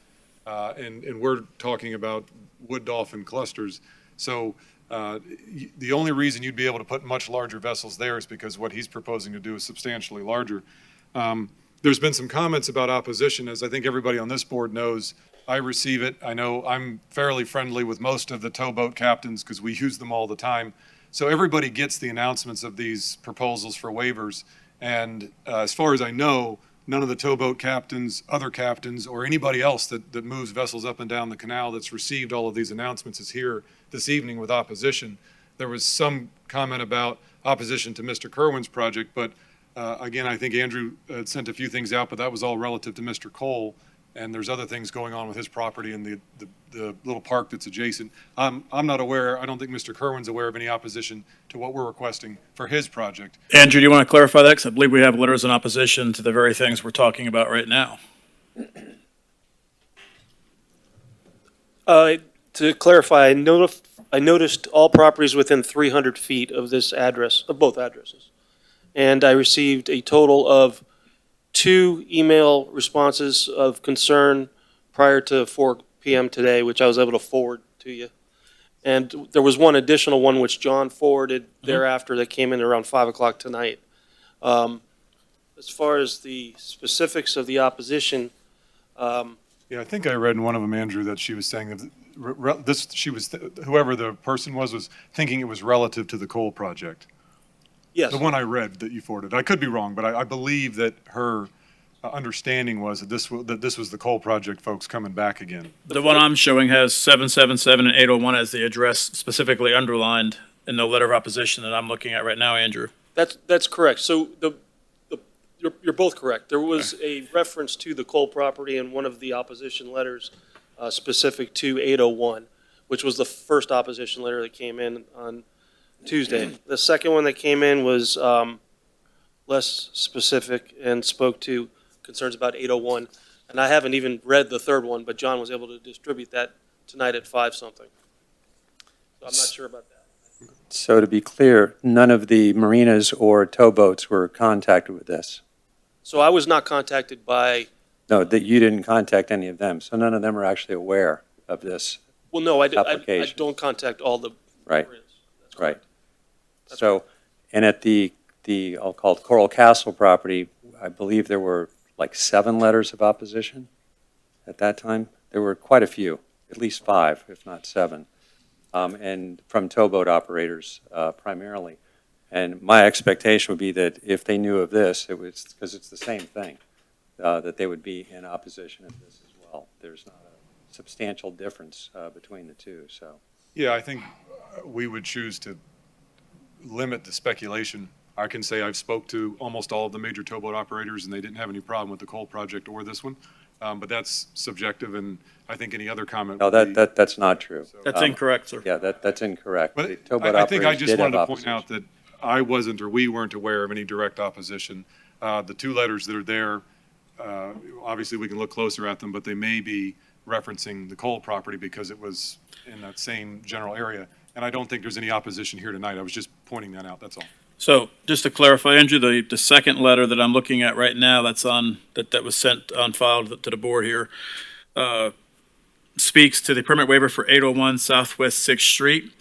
And we're talking about wood dolphin clusters. So the only reason you'd be able to put much larger vessels there is because what he's proposing to do is substantially larger. There's been some comments about opposition, as I think everybody on this board knows. I receive it. I know I'm fairly friendly with most of the towboat captains because we use them all the time. So everybody gets the announcements of these proposals for waivers. And as far as I know, none of the towboat captains, other captains, or anybody else that moves vessels up and down the canal that's received all of these announcements is here this evening with opposition. There was some comment about opposition to Mr. Kerwin's project, but again, I think Andrew had sent a few things out, but that was all relative to Mr. Cole. And there's other things going on with his property and the little park that's adjacent. I'm not aware, I don't think Mr. Kerwin's aware of any opposition to what we're requesting for his project. Andrew, do you want to clarify that? Because I believe we have letters in opposition to the very things we're talking about right now. To clarify, I noticed all properties within 300 feet of this address, of both addresses. And I received a total of 2 email responses of concern prior to 4 p.m. today, which I was able to forward to you. And there was one additional one which John forwarded thereafter that came in around 5 o'clock tonight. As far as the specifics of the opposition, Yeah, I think I read in one of them, Andrew, that she was saying that whoever the person was thinking it was relative to the Cole project. yes. The one I read that you forwarded. I could be wrong, but I believe that her understanding was that this was the Cole project folks coming back again. The one I'm showing has 777 and 801 as the address specifically underlined in the letter of opposition that I'm looking at right now, Andrew. That's correct. So you're both correct. There was a reference to the Cole property in one of the opposition letters specific to 801, which was the first opposition letter that came in on Tuesday. The second one that came in was less specific and spoke to concerns about 801. And I haven't even read the third one, but John was able to distribute that tonight at 5-something. So I'm not sure about that. So to be clear, none of the marinas or towboats were contacted with this? So I was not contacted by, No, that you didn't contact any of them, so none of them are actually aware of this, well, no, I Application. don't contact all the. right? marinas. That's Right. correct. That's So, and at the I'll call it Coral Castle property, I believe there were like 7 letters of opposition at that time. There were quite a few, at least 5, if not 7, and from towboat operators primarily. And my expectation would be that if they knew of this, it was, because it's the same thing, that they would be in opposition of this as well. There's not a substantial difference between the two, so. Yeah, I think we would choose to limit the speculation. I can say I've spoke to almost all of the major towboat operators, and they didn't have any problem with the Cole project or this one. But that's subjective, and I think any other comment No, would be. that's not true. That's incorrect, sir. Yeah, that's incorrect. The But towboat I think I operators just did have wanted to point opposition. out that I wasn't, or we weren't aware of any direct opposition. The 2 letters that are there, obviously we can look closer at them, but they may be referencing the Cole property because it was in that same general area. And I don't think there's any opposition here tonight. I was just pointing that out, that's all. So just to clarify, Andrew, the second letter that I'm looking at right now that was sent on file to the board here speaks to the permit waiver for 801 Southwest 6th Street.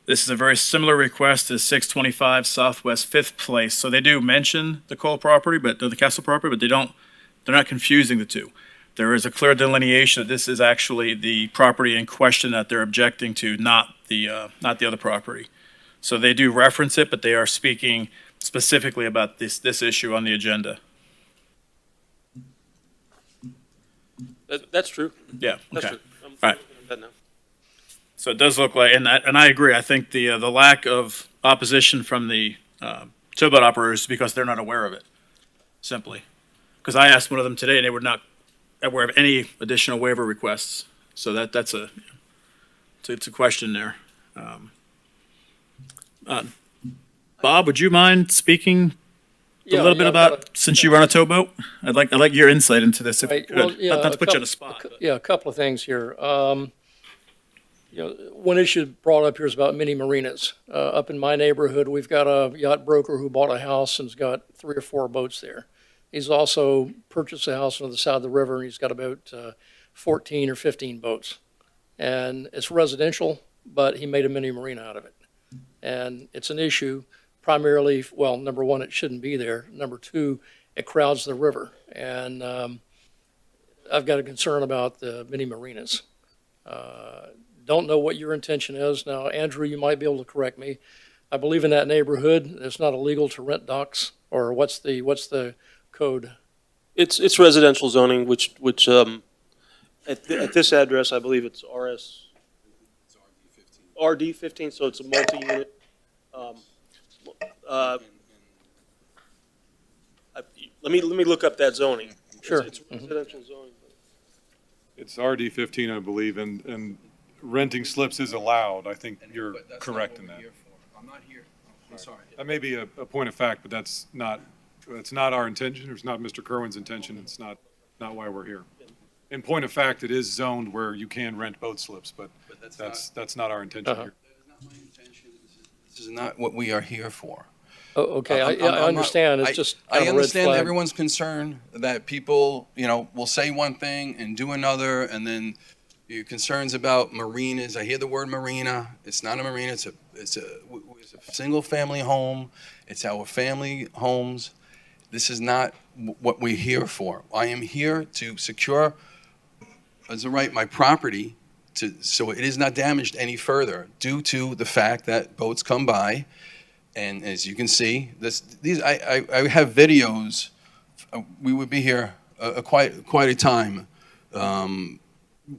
This is a very similar request to 625 Southwest 5th Place. So they do mention the Cole property, but the Castle property, but they're not confusing the two. There is a clear delineation that this is actually the property in question that they're objecting to, not the other property. So they do reference it, but they are speaking specifically about this issue on the agenda. That's true. Yeah, That's okay. true. I'm Right. looking at that now. So it does look like, and I agree, I think the lack of opposition from the towboat operators is because they're not aware of it, simply. Because I asked one of them today, and they were not aware of any additional waiver requests. So that's it's a question there. Bob, would you mind speaking a Yeah, little bit yeah, I've got about, since you run a towboat? I'd like your insight into this, if you Right, well, could. yeah, Not to put you on couple- a spot. but- Yeah, a couple of things here. One issue brought up here is about mini marinas. Up in my neighborhood, we've got a yacht broker who bought a house and's got 3 or 4 boats there. He's also purchased a house on the side of the river, and he's got about 14 or 15 boats. And it's residential, but he made a mini marina out of it. And it's an issue primarily, well, number one, it shouldn't be there. Number two, it crowds the river. And I've got a concern about the mini marinas. Don't know what your intention is. Now, Andrew, you might be able to correct me. I believe in that neighborhood, it's not illegal to rent docks, or what's the code? It's residential zoning, which at this address, I believe it's RD 15, so it's a multi-unit. Let me look up that zoning. Sure. It's residential zoning. It's RD 15, I believe, and renting slips is allowed. I think you're correct in that. I'm not here. I'm sorry. That may be a point of fact, but that's not our intention. It's not Mr. Kerwin's intention. It's not why we're here. In point of fact, it is zoned where you can rent boat slips, but that's not our intention here. That is not my intention. This is not what we are here for. Oh, okay, I'm I not- understand, it's just I kind of a red understand flag. everyone's concern that people, will say one thing and do another, and then your concerns about marinas. I hear the word marina. It's not a marina. It's a single-family home. It's our family homes. This is not what we're here for. I am here to secure, as a right, my property so it is not damaged any further due to the fact that boats come by. And as you can see, I have videos. We would be here quite a time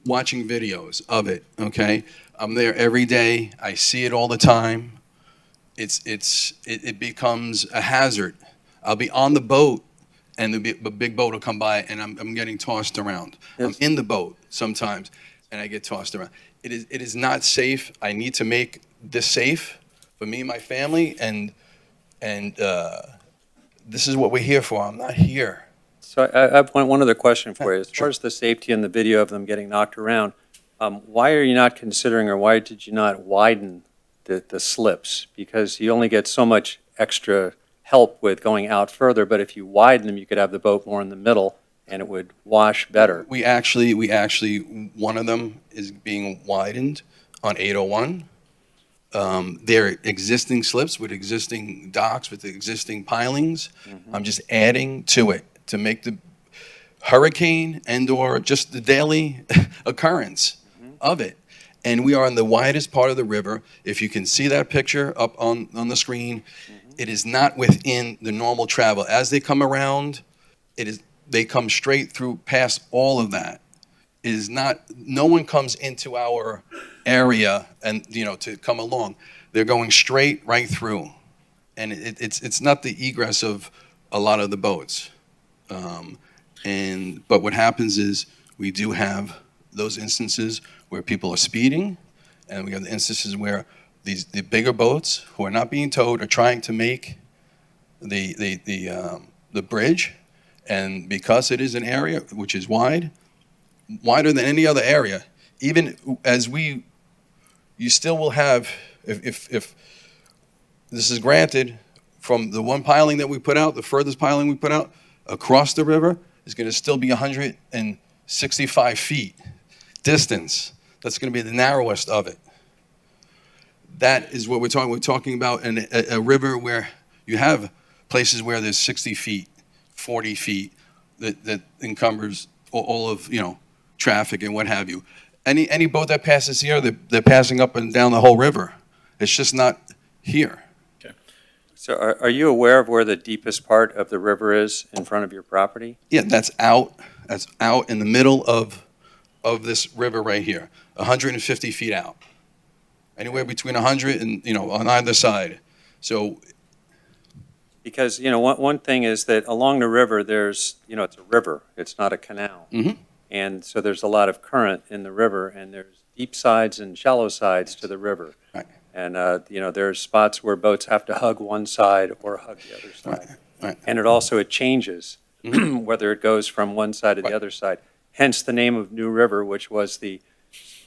watching videos of it. Okay, I'm there every day. I see it all the time. It becomes a hazard. I'll be on the boat, and the big boat will come by, and I'm getting tossed around. Yes. I'm in the boat sometimes, and I get tossed around. It is not safe. I need to make this safe for me and my family, and this is what we're here for. I'm not here. So I have one other question for you. As far as the safety and the video of them getting knocked around, why are you not considering, or why did you not widen the slips? Because you only get so much extra help with going out further, but if you widen them, you could have the boat more in the middle, and it would wash better. We actually, one of them is being widened on 801. They're existing slips with existing docks, with existing pilings. I'm just adding to it to make the hurricane and/or just the daily occurrence of it. And we are in the widest part of the river. If you can see that picture up on the screen, it is not within the normal travel. As they come around, they come straight through past all of that. It is not, no one comes into our area and, to come along. They're going straight right through. And it's not the egress of a lot of the boats. But what happens is we do have those instances where people are speeding, and we have the instances where the bigger boats who are not being towed are trying to make the bridge, and because it is an area which is wider than any other area, even as you still will have, if this is granted, from the one piling that we put out, the furthest piling we put out, across the river is going to still be 165 feet distance. That's going to be the narrowest of it. That is what we're talking. We're talking about a river where you have places where there's 60 feet, 40 feet that encumbers all of, traffic and what have you. Any boat that passes here, they're passing up and down the whole river. It's just not here. So are you aware of where the deepest part of the river is in front of your property? Yeah, that's out in the middle of this river right here, 150 feet out. Anywhere between 100 and, on either side. So, Because, one thing is that along the river, there's, it's a river, it's not a canal. Mhm. And so there's a lot of current in the river, and there's deep sides and shallow sides to the river. Right. And, there's spots where boats have to hug one side or hug the other side. Right. And it changes, whether it goes from one side to the other side. Hence the name of New River, which was the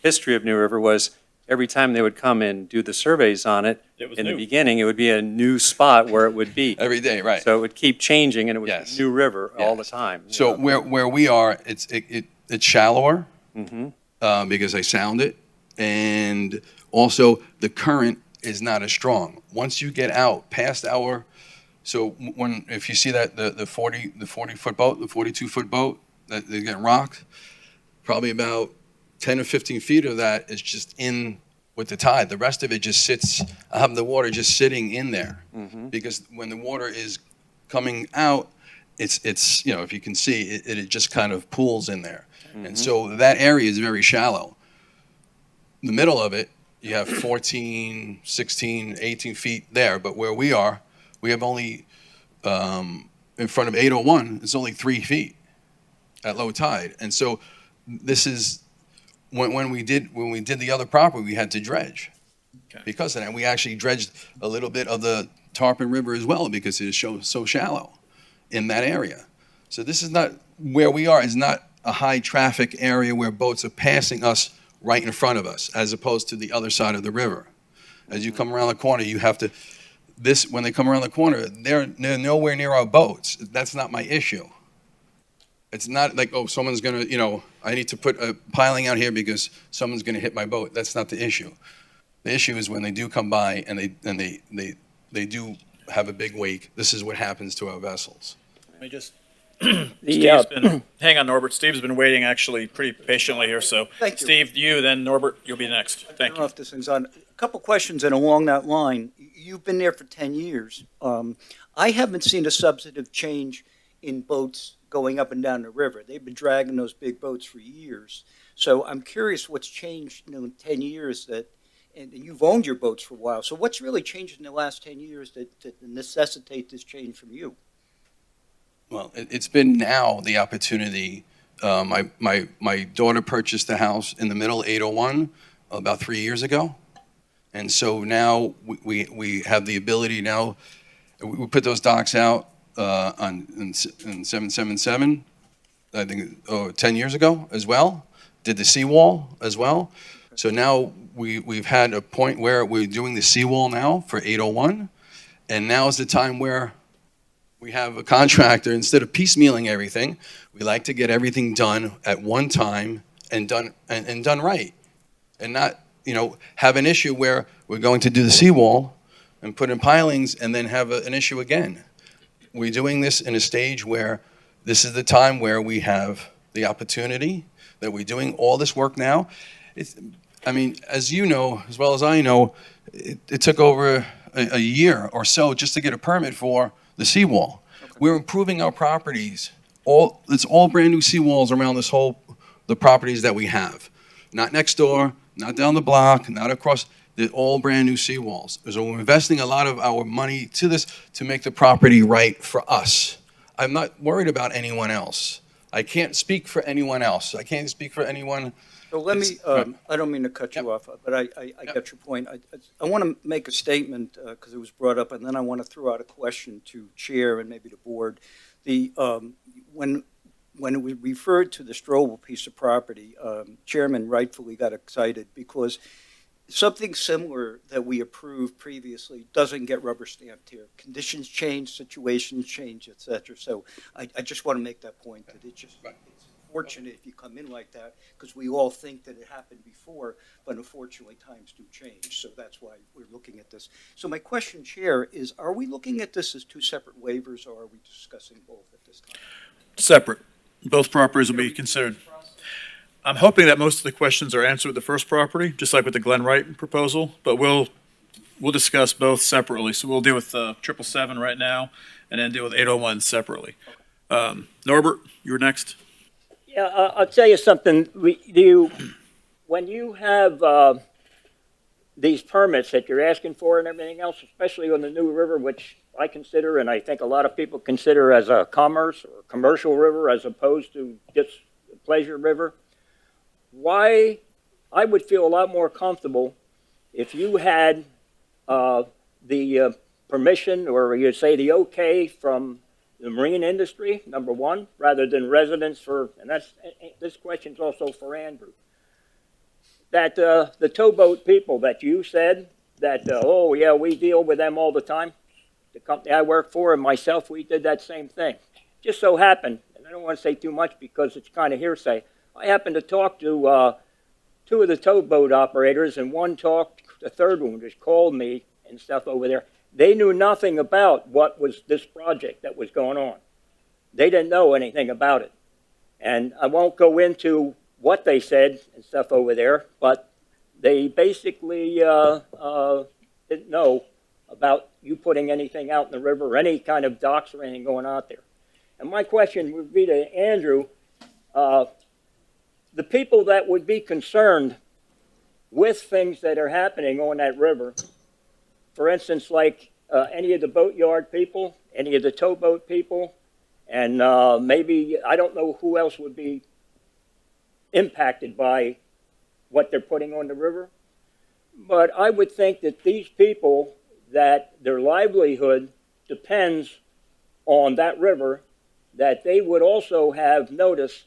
history of New River was every time they would come and do the surveys on it, It was in new. the beginning, it would be a new spot where it would be. Every day, right. So it would keep changing, and it was Yes. New River all the Yes. time. So where we are, it's shallower Hmm. because I sound it, and also the current is not as strong. Once you get out past our, so if you see that the 40-foot boat, the 42-foot boat that they get rocked, probably about 10 or 15 feet of that is just in with the tide. The rest of it just sits. I have the water just sitting in there because when the water is coming out, it's if you can see it just kind of pools in there, and so that area is very shallow. The middle of it, you have 14, 16, 18 feet there, but where we are, we have only in front of 801, it's only 3 feet at low tide, and so this is when we did the other property, we had to dredge because of that. We actually dredged a little bit of the Tarpon River as well because it is so shallow in that area. So this is not where we are. Is not a high traffic area where boats are passing us right in front of us, as opposed to the other side of the river. As you come around the corner, you have to. When they come around the corner, they're nowhere near our boats. That's not my issue. It's not like, oh, someone's gonna, I need to put a piling out here because someone's gonna hit my boat. That's not the issue. The issue is when they do come by and they do have a big wake. This is what happens to our vessels. Let me just, Steve's been, hang on, Norbert. Steve's been waiting actually pretty patiently here, so. Thank you. Steve, you, then Norbert, you'll be next. I Thank don't know you. if this thing's on. A couple questions, and along that line, you've been there for 10 years. I haven't seen a substantive change in boats going up and down the river. They've been dragging those big boats for years. So I'm curious what's changed in 10 years and you've owned your boats for a while. So what's really changed in the last 10 years that necessitate this change from you? Well, it's been now the opportunity. My daughter purchased the house in the middle of 801 about 3 years ago. And so now we have the ability now, we put those docks out in 777, I think 10 years ago as well. Did the seawall as well. So now we've had a point where we're doing the seawall now for 801. And now is the time where we have a contractor, instead of piecemealing everything, we like to get everything done at one time and done right. And not, have an issue where we're going to do the seawall and put in pilings and then have an issue again. We're doing this in a stage where this is the time where we have the opportunity that we're doing all this work now. As you know, as well as I know, it took over a year or so just to get a permit for the seawall. Okay. We're improving our properties. It's all brand new seawalls around the properties that we have. Not next door, not down the block, not across. They're all brand new seawalls. So we're investing a lot of our money to this to make the property right for us. I'm not worried about anyone else. I can't speak for anyone else. I can't speak for anyone. So let me, I don't mean to cut you off, but I get your point. I want to make a statement because it was brought up, and then I want to throw out a question to Chair and maybe the board. When it was referred to the Strobel piece of property, Chairman rightfully got excited because something similar that we approved previously doesn't get rubber stamped here. Conditions change, situations change, et cetera. So I just want to make that point that it's fortunate if you come in like that because we all think that it happened before, but unfortunately times do change. So that's why we're looking at this. So my question, Chair, is are we looking at this as two separate waivers or are we discussing both at this time? Separate. Both properties will be considered. I'm hoping that most of the questions are answered with the first property, just like with the Glen Wright proposal, but we'll discuss both separately. So we'll deal with 777 right now and then deal with 801 separately. Norbert, you're next. Yeah, I'll tell you something. When you have these permits that you're asking for and everything else, especially on the New River, which I consider, and I think a lot of people consider as a commerce or commercial river as opposed to just a pleasure river, why I would feel a lot more comfortable if you had the permission, or you say the okay from the marine industry, number one, rather than residents and this question's also for Andrew. That the towboat people that you said that, oh yeah, we deal with them all the time. The company I work for and myself, we did that same thing. Just so happened, and I don't want to say too much because it's kind of hearsay, I happened to talk to two of the towboat operators, and the third one just called me and stuff over there. They knew nothing about what was this project that was going on. They didn't know anything about it. And I won't go into what they said and stuff over there, but they basically didn't know about you putting anything out in the river, or any kind of docks or anything going out there. And my question would be to Andrew, the people that would be concerned with things that are happening on that river, for instance, like any of the boatyard people, any of the towboat people, and maybe, I don't know who else would be impacted by what they're putting on the river. But I would think that these people, that their livelihood depends on that river, that they would also have notice.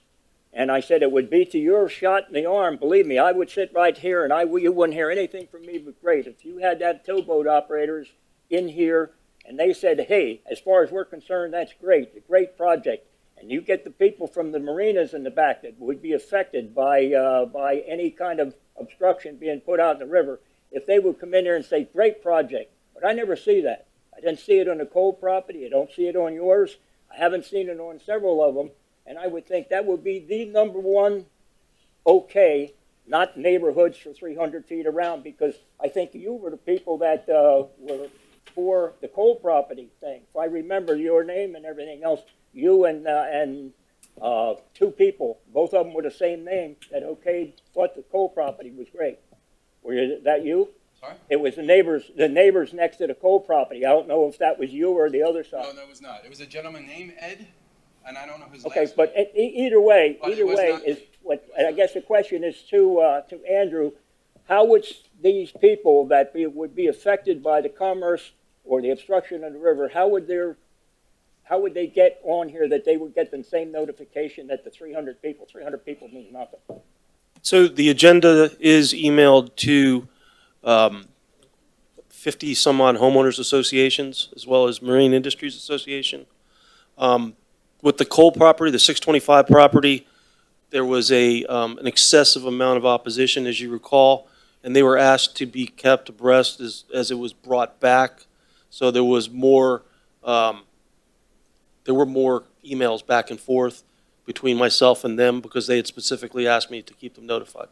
And I said it would be to your shot in the arm. Believe me, I would sit right here and you wouldn't hear anything from me but great. If you had that towboat operators in here and they said, hey, as far as we're concerned, that's great, a great project. And you get the people from the marinas in the back that would be affected by any kind of obstruction being put out in the river, if they would come in there and say, great project. But I never see that. I didn't see it on the Cole property. I don't see it on yours. I haven't seen it on several of them. And I would think that would be the number one okay, not neighborhoods for 300 feet around, because I think you were the people that were for the Cole property thing. If I remember your name and everything else, you and two people, both of them with the same name, that okayed thought the Cole property was great. That you? Sorry? It was the neighbors next to the Cole property. I don't know if that was you or the other side. No, that was not. It was a gentleman named Ed, and I don't know his Okay, last but name. either way But it was not- is what, and I guess the question is to Andrew, how would these people that would be affected by the commerce or the obstruction of the river, how would they get on here that they would get the same notification that the 300 people means nothing? So the agenda is emailed to 50 some odd homeowners associations, as well as Marine Industries Association. With the Cole property, the 625 property, there was an excessive amount of opposition, as you recall, and they were asked to be kept abreast as it was brought back. So there was more, there were more emails back and forth between myself and them because they had specifically asked me to keep them notified.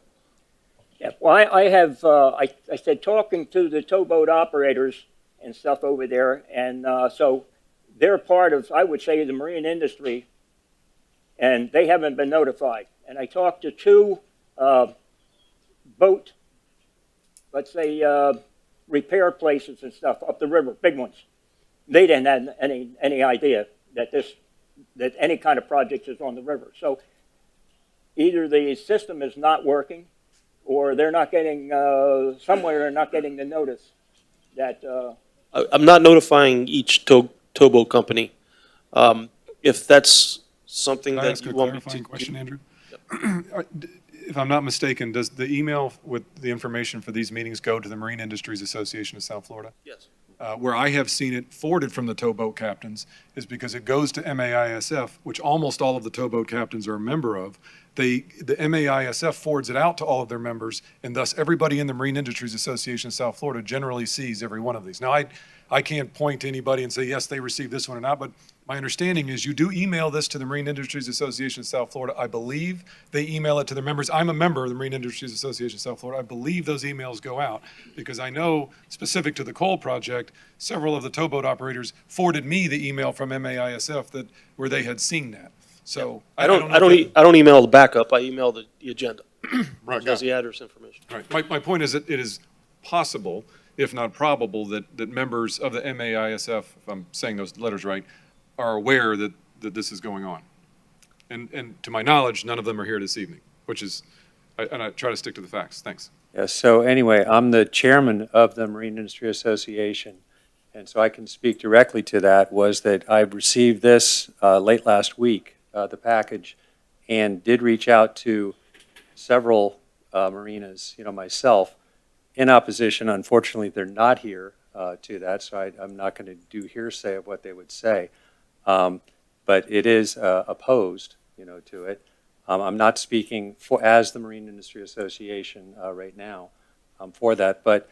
Yeah, well, I have, I said, talking to the towboat operators and stuff over there, and so they're part of, I would say, the marine industry, and they haven't been notified. And I talked to two boat, let's say, repair places and stuff up the river, big ones. They didn't have any idea that that any kind of project is on the river. So either the system is not working, or they're not getting, somewhere they're not getting the notice that... I'm not notifying each towboat company. If that's something Can I that ask you a want me clarifying to question, do. Andrew? If I'm not mistaken, does the email with the information for these meetings go to the Marine Industries Association of South Florida? Yes. Where I have seen it forwarded from the towboat captains is because it goes to MAISF, which almost all of the towboat captains are a member of. The MAISF forwards it out to all of their members, and thus everybody in the Marine Industries Association of South Florida generally sees every one of these. Now, I can't point to anybody and say, yes, they received this one or not, but my understanding is you do email this to the Marine Industries Association of South Florida. I believe they email it to their members. I'm a member of the Marine Industries Association of South Florida. I believe those emails go out because I know, specific to the Cole project, several of the towboat operators forwarded me the email from MAISF where they had seen that. So I don't email the backup. I email the agenda. Right, Does the address information. Right. My point is that it is possible, if not probable, that members of the MAISF, if I'm saying those letters right, are aware that this is going on. And to my knowledge, none of them are here this evening, which is And I try to stick to the facts. Thanks. Yeah, so anyway, I'm the chairman of the Marine Industry Association, and so I can speak directly to that, was that I received this late last week, the package, and did reach out to several marinas, myself, in opposition. Unfortunately, they're not here to that, so I'm not going to do hearsay of what they would say. But it is opposed, to it. I'm not speaking as the Marine Industry Association right now for that, but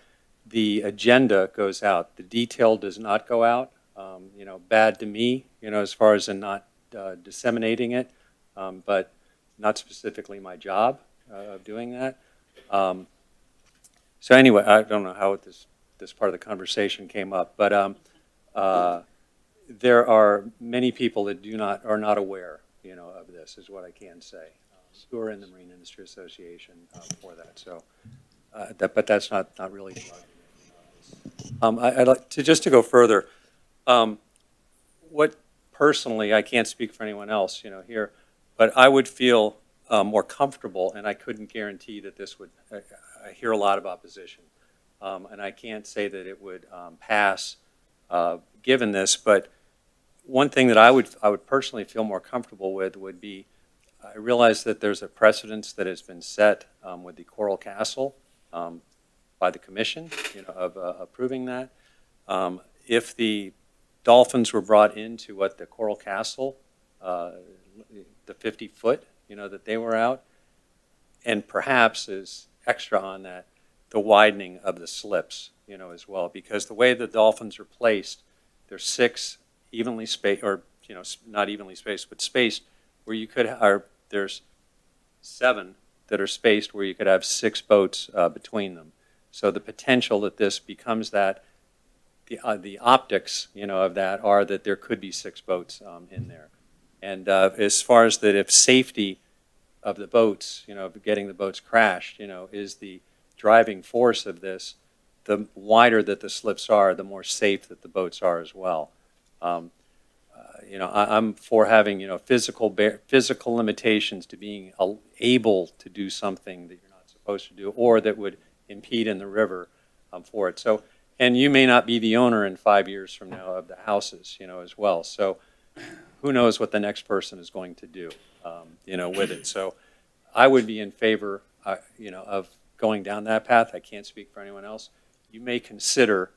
the agenda goes out. The detail does not go out. Bad to me, as far as in not disseminating it, but not specifically my job of doing that. So anyway, I don't know how this part of the conversation came up, but there are many people that are not aware, of this, is what I can say, who are in the Marine Industry Association for that. So, but that's not really the argument. I'd like to just to go further. What personally, I can't speak for anyone else, here, but I would feel more comfortable, and I couldn't guarantee that this would. I hear a lot of opposition, and I can't say that it would pass given this, but one thing that I would personally feel more comfortable with would be, I realize that there's a precedence that has been set with the Coral Castle by the commission, of approving that. If the dolphins were brought into what the Coral Castle, the 50-foot, that they were out, and perhaps is extra on that, the widening of the slips, as well, because the way the dolphins are placed, there's 6 evenly spaced, or not evenly spaced, but spaced, where you could, there's 7 that are spaced where you could have 6 boats between them. So the potential that this becomes that, the optics, of that are that there could be 6 boats in there. And as far as that, if safety of the boats, of getting the boats crashed, is the driving force of this, the wider that the slips are, the more safe that the boats are as well. I'm for having, physical limitations to being able to do something that you're not supposed to do, or that would impede in the river for it. So, and you may not be the owner in 5 years from now of the houses, as well. So who knows what the next person is going to do, with it. So I would be in favor, of going down that path. I can't speak for anyone else. You may consider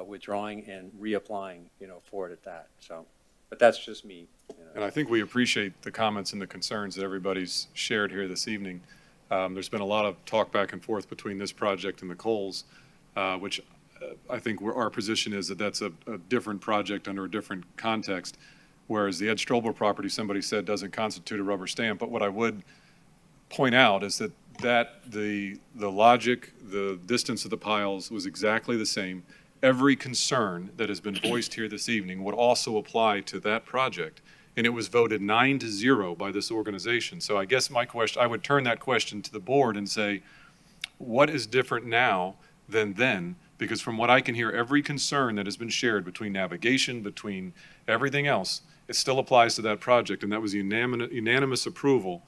withdrawing and reapplying, for it at that. So, but that's just me. And I think we appreciate the comments and the concerns that everybody's shared here this evening. There's been a lot of talk back and forth between this project and the Coles, which I think our position is that that's a different project under a different context, whereas the Ed Strobel property, somebody said, doesn't constitute a rubber stamp. But what I would point out is that the logic, the distance of the piles was exactly the same. Every concern that has been voiced here this evening would also apply to that project, and it was voted 9-0 by this organization. So I guess my question, I would turn that question to the board and say, what is different now than then? Because from what I can hear, every concern that has been shared between navigation, between everything else, it still applies to that project, and that was unanimous approval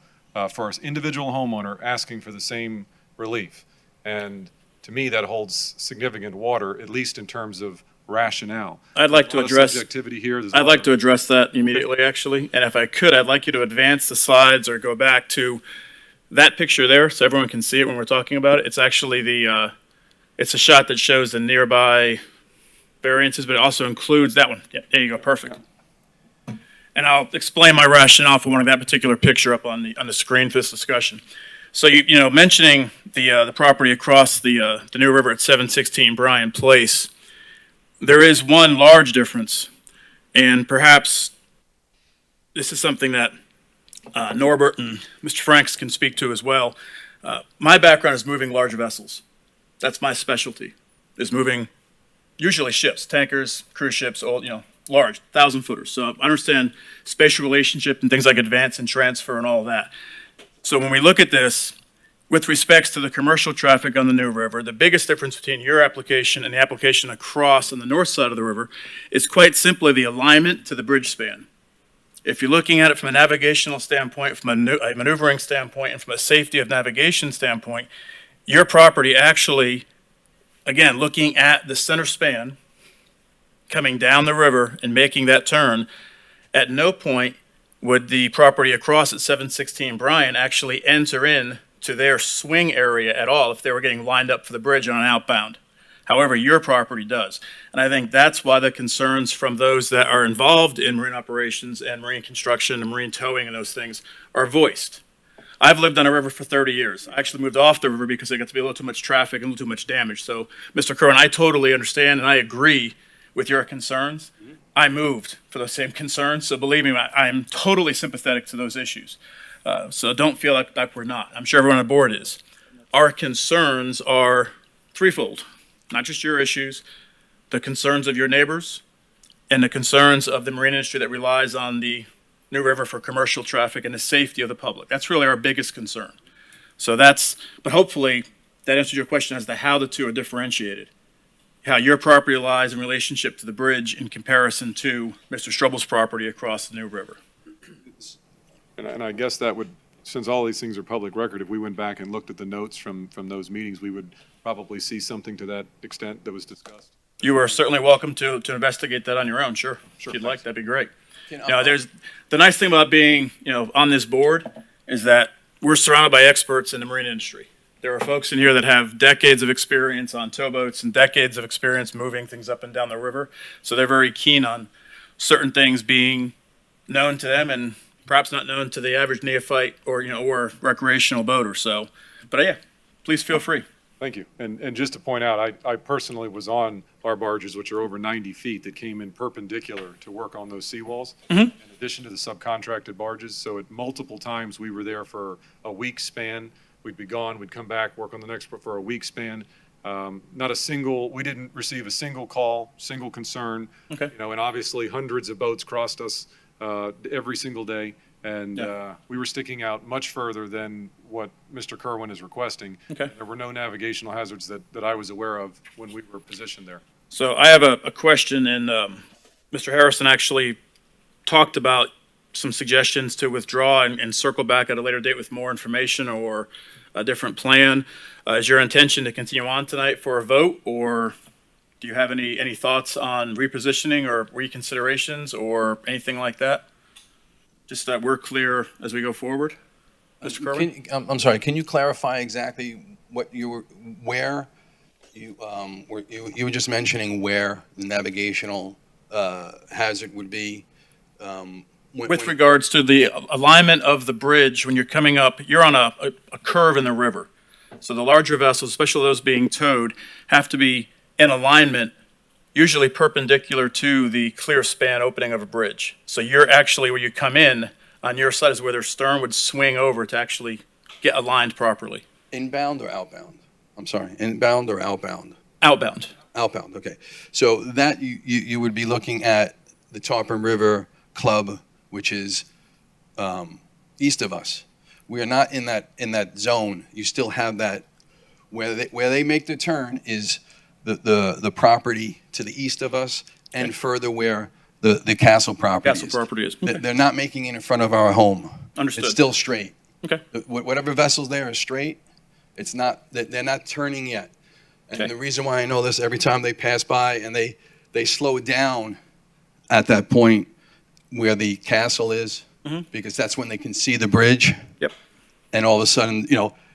for our individual homeowner asking for the same relief. And to me, that holds significant water, at least in terms of rationale. I'd like to address subjectivity here. I'd like to address that immediately, actually. And if I could, I'd like you to advance the slides or go back to that picture there so everyone can see it when we're talking about it. It's actually it's a shot that shows the nearby variances, but it also includes that one. Yeah, there you go, perfect. And I'll explain my rationale for wanting that particular picture up on the screen for this discussion. So mentioning the property across the New River at 716 Bryan Place, there is one large difference, and perhaps this is something that Norbert and Mr. Franks can speak to as well. My background is moving large vessels. That's my specialty, is moving usually ships, tankers, cruise ships, all, large, 1,000-footers. So I understand spatial relationship and things like advance and transfer and all of that. So when we look at this, with respects to the commercial traffic on the New River, the biggest difference between your application and the application across on the north side of the river is quite simply the alignment to the bridge span. if you're looking at it from a navigational standpoint, from a maneuvering standpoint, and from a safety of navigation standpoint, your property actually, again, looking at the center span, coming down the river and making that turn, at no point would the property across at 716 Bryan actually enter in to their swing area at all if they were getting lined up for the bridge on an outbound. However, your property does. And I think that's why the concerns from those that are involved in marine operations and marine construction and marine towing and those things are voiced. I've lived on a river for 30 years. I actually moved off the river because there got to be a little too much traffic and a little too much damage. So, Mr. Kerwin, I totally understand and I agree with your concerns. I moved for those same concerns, so believe me, I am totally sympathetic to those issues. So don't feel like we're not. I'm sure everyone on board is. Our concerns are threefold, not just your issues, the concerns of your neighbors, and the concerns of the marine industry that relies on the New River for commercial traffic and the safety of the public. That's really our biggest concern. So but hopefully that answers your question as to how the two are differentiated. How your property lies in relationship to the bridge in comparison to Mr. Strubble's property across the New River. And I guess that would, since all these things are public record, if we went back and looked at the notes from those meetings, we would probably see something to that extent that was discussed. You are certainly welcome to investigate that on your own, sure. Sure, If you'd thanks. like, that'd be great. There's, the nice thing about being, on this board is that we're surrounded by experts in the marine industry. There are folks in here that have decades of experience on towboats and decades of experience moving things up and down the river. So they're very keen on certain things being known to them and perhaps not known to the average neophyte or recreational boater. So, but yeah, please feel free. Thank you. And just to point out, I personally was on our barges, which are over 90 feet, that came in perpendicular to work on those seawalls, in addition to the subcontracted barges. So at multiple times, we were there for a week span. We'd be gone, we'd come back, work on the next for a week span. We didn't receive a single call, single concern. Okay. And obviously hundreds of boats crossed us every single day. And we were sticking out much further than what Mr. Kerwin is requesting. Okay. There were no navigational hazards that I was aware of when we were positioned there. So I have a question, and Mr. Harrison actually talked about some suggestions to withdraw and circle back at a later date with more information or a different plan. Is your intention to continue on tonight for a vote, or do you have any thoughts on repositioning or reconsiderations or anything like that? Just that we're clear as we go forward, Mr. Kerwin? I'm sorry, can you clarify exactly where you were just mentioning where the navigational hazard would be? With regards to the alignment of the bridge, when you're coming up, you're on a curve in the river. So the larger vessels, especially those being towed, have to be in alignment, usually perpendicular to the clear span opening of a bridge. So you're actually, where you come in, on your side is where their stern would swing over to actually get aligned properly. Inbound or outbound? I'm sorry, inbound or outbound? Outbound. Outbound, okay. So that you would be looking at the Tarpon River Club, which is east of us. We are not in that zone. You still have that where they make the turn is the property to the east of us and further where the castle property is. Castle property is. Okay. They're not making it in front of our home. Understood. It's still straight. Okay. Whatever vessel's there is straight. It's not, they're not turning yet. And Okay. the reason why I know this, every time they pass by and they slow down at that point where the castle is, because that's when they can see the bridge. Yep. And all of a sudden,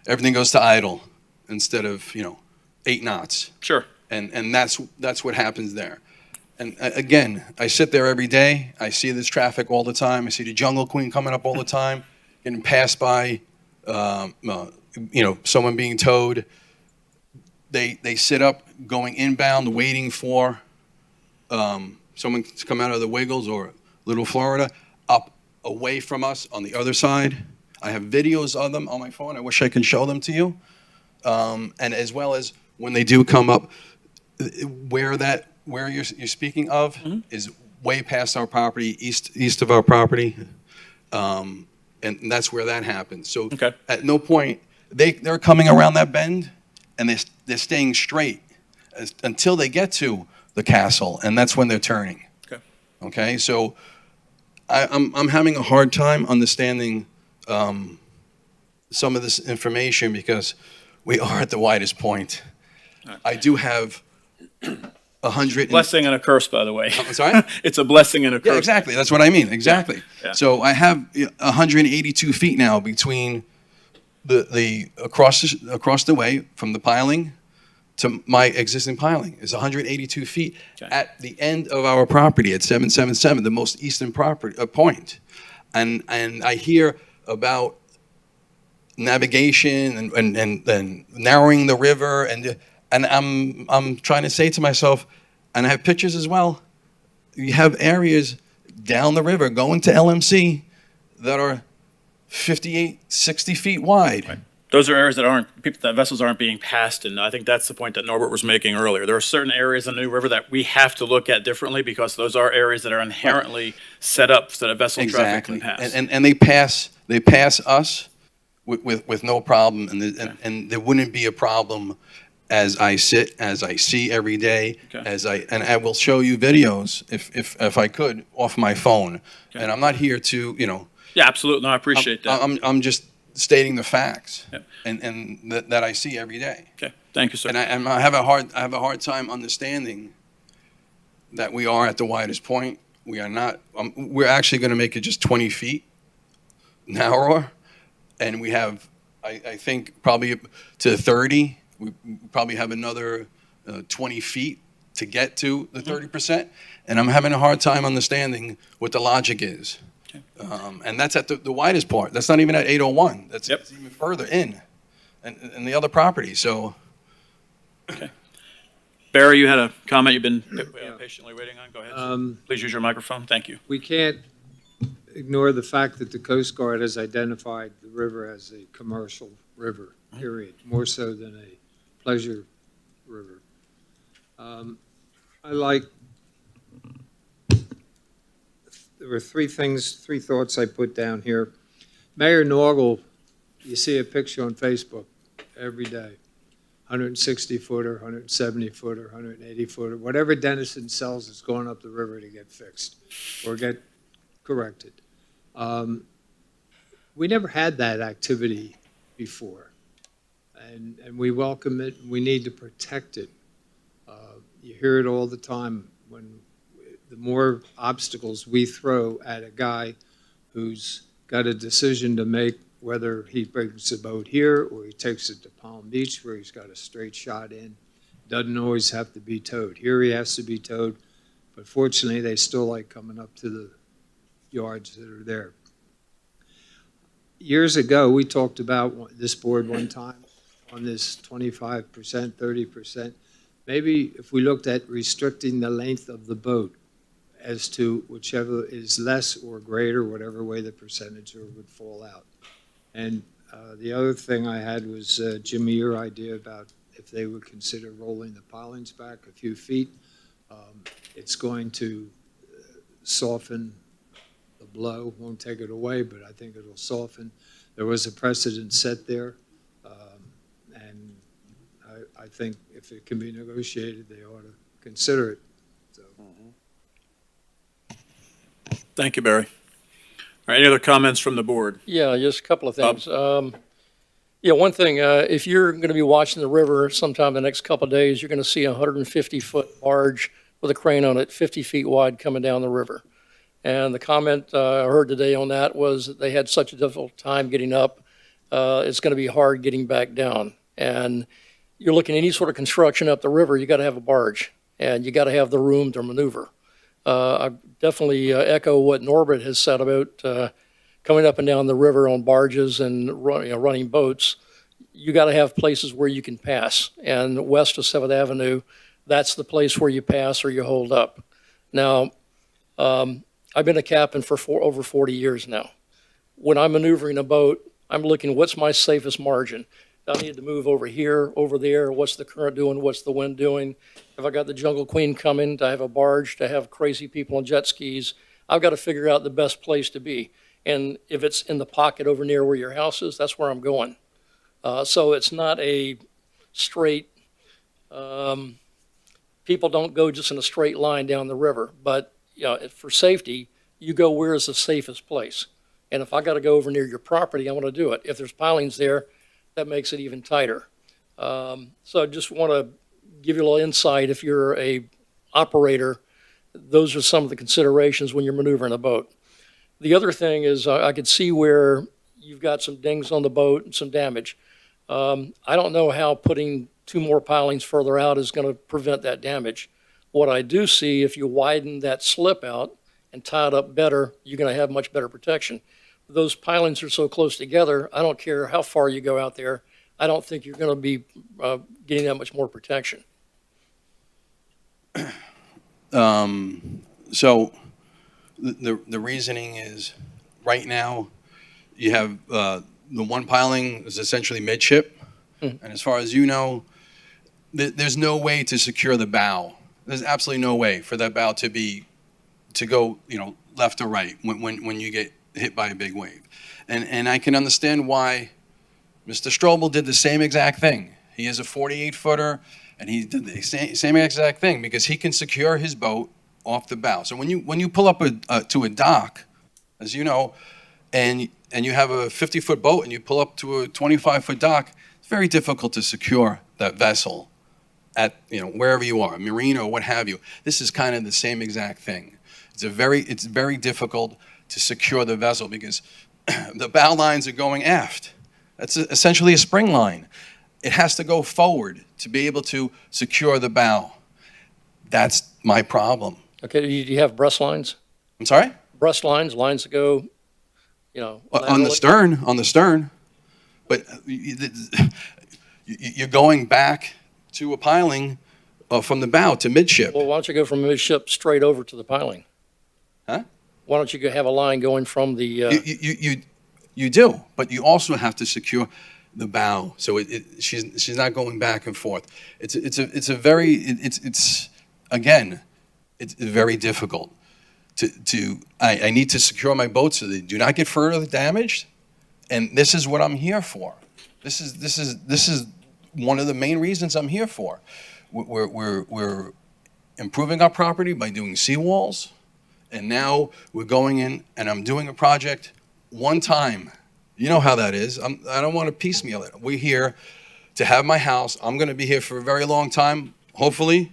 everything goes to idle instead of, 8 knots. Sure. And that's what happens there. And again, I sit there every day. I see this traffic all the time. I see the Jungle Queen coming up all the time, getting passed by, someone being towed. They sit up going inbound, waiting for someone to come out of the Wiggles or Little Florida, up away from us on the other side. I have videos of them on my phone. I wish I could show them to you. And as well as when they do come up, where you're speaking of is way past our property, east of our property, and that's where that happens. So Okay. at no point they're coming around that bend, and they're staying straight until they get to the castle, and that's when they're turning. Okay. Okay, so I'm having a hard time understanding some of this information because we are at the widest point. I do have 100. Blessing and a curse, by the way. I'm sorry? It's a blessing and a curse. Yeah, exactly. That's what I mean. Exactly. Yeah. So I have 182 feet now between the across the way from the piling to my existing piling is 182 feet Okay. at the end of our property at 777, the most eastern property point. And I hear about navigation and narrowing the river and I'm trying to say to myself, and I have pictures as well. You have areas down the river going to LMC that are 58, 60 feet wide. Right. Those are areas that vessels aren't being passed, and I think that's the point that Norbert was making earlier. There are certain areas in the New River that we have to look at differently because those are areas that are inherently set up so that vessel traffic can pass. And they pass us with no problem, and there wouldn't be a problem as I see every day, Okay. and I will show you videos if I could off my phone. Okay. And I'm not here to, Yeah, absolutely. No, I appreciate that. I'm just stating the facts, Yep. and that I see every day. Okay, thank you, sir. And I have a hard time understanding that we are at the widest point. We are not. We're actually going to make it just 20 feet narrower, and we have, I think, probably to 30. We probably have another 20 feet to get to the 30%, and I'm having a hard time understanding what the logic is. Okay. And that's at the widest part. That's not even at 801. That's Yep. it's even further in, and the other property. So. Barry, you had a comment you've been patiently waiting on. Go ahead. Please use your microphone. Thank you. We can't ignore the fact that the Coast Guard has identified the river as a commercial river, period, more so than a pleasure river. There were three thoughts I put down here. Mayor Norgal, you see a picture on Facebook every day, 160-footer, 170-footer, 180-footer, whatever Dennison sells is going up the river to get fixed or get corrected. We never had that activity before, and we welcome it. We need to protect it. You hear it all the time when the more obstacles we throw at a guy who's got a decision to make, whether he brings the boat here or he takes it to Palm Beach where he's got a straight shot in, doesn't always have to be towed. Here he has to be towed, but fortunately they still like coming up to the yards that are there. Years ago, we talked about this board one time on this 25%, 30%. Maybe if we looked at restricting the length of the boat as to whichever is less or greater, whatever way the percentage would fall out. And the other thing I had was, Jimmy, your idea about if they would consider rolling the pilings back a few feet. It's going to soften the blow, won't take it away, but I think it'll soften. There was a precedent set there, and I think if it can be negotiated, they ought to consider it. So. Thank you, Barry. All right, any other comments from the board? Yeah, just a couple of things. Yeah, one thing, if you're going to be watching the river sometime the next couple of days, you're going to see a 150-foot barge with a crane on it, 50 feet wide, coming down the river. And the comment I heard today on that was that they had such a difficult time getting up, it's going to be hard getting back down. And you're looking at any sort of construction up the river, you got to have a barge, and you got to have the room to maneuver. I definitely echo what Norbert has said about coming up and down the river on barges and running boats. You got to have places where you can pass. And west of 7th Avenue, that's the place where you pass or you hold up. Now, I've been a captain for over 40 years now. When I'm maneuvering a boat, I'm looking, what's my safest margin? Do I need to move over here, over there? What's the current doing? What's the wind doing? Have I got the Jungle Queen coming? Do I have a barge? Do I have crazy people on jet skis? I've got to figure out the best place to be. And if it's in the pocket over near where your house is, that's where I'm going. So it's not a straight, people don't go just in a straight line down the river. But for safety, you go where is the safest place. And if I got to go over near your property, I want to do it. If there's pilings there, that makes it even tighter. So I just want to give you a little insight. If you're a operator, those are some of the considerations when you're maneuvering a boat. The other thing is I could see where you've got some dings on the boat and some damage. I don't know how putting 2 more pilings further out is going to prevent that damage. What I do see, if you widen that slip out and tie it up better, you're going to have much better protection. Those pilings are so close together, I don't care how far you go out there, I don't think you're going to be getting that much more protection. So the reasoning is, right now, you have, the one piling is essentially midship. And as far as you know, there's no way to secure the bow. There's absolutely no way for that bow to go, left or right when you get hit by a big wave. And I can understand why Mr. Strobel did the same exact thing. He is a 48-footer, and he did the same exact thing because he can secure his boat off the bow. So when you pull up to a dock, as you know, and you have a 50-foot boat and you pull up to a 25-foot dock, it's very difficult to secure that vessel at wherever you are, a marina or what have you. This is kind of the same exact thing. It's very difficult to secure the vessel because the bow lines are going aft. That's essentially a spring line. It has to go forward to be able to secure the bow. That's my problem. Okay, do you have breast lines? I'm sorry? Breast lines that go, On laterally? the stern. But you're going back to a piling from the bow to midship. Well, why don't you go from midship straight over to the piling? Huh? Why don't you have a line going from the, You do, but you also have to secure the bow, so she's not going back and forth. It's very difficult I need to secure my boat so they do not get further damaged, and this is what I'm here for. This is one of the main reasons I'm here for. We're improving our property by doing seawalls, and now we're going in and I'm doing a project one time. You know how that is. I don't want to piecemeal it. We're here to have my house. I'm going to be here for a very long time, hopefully,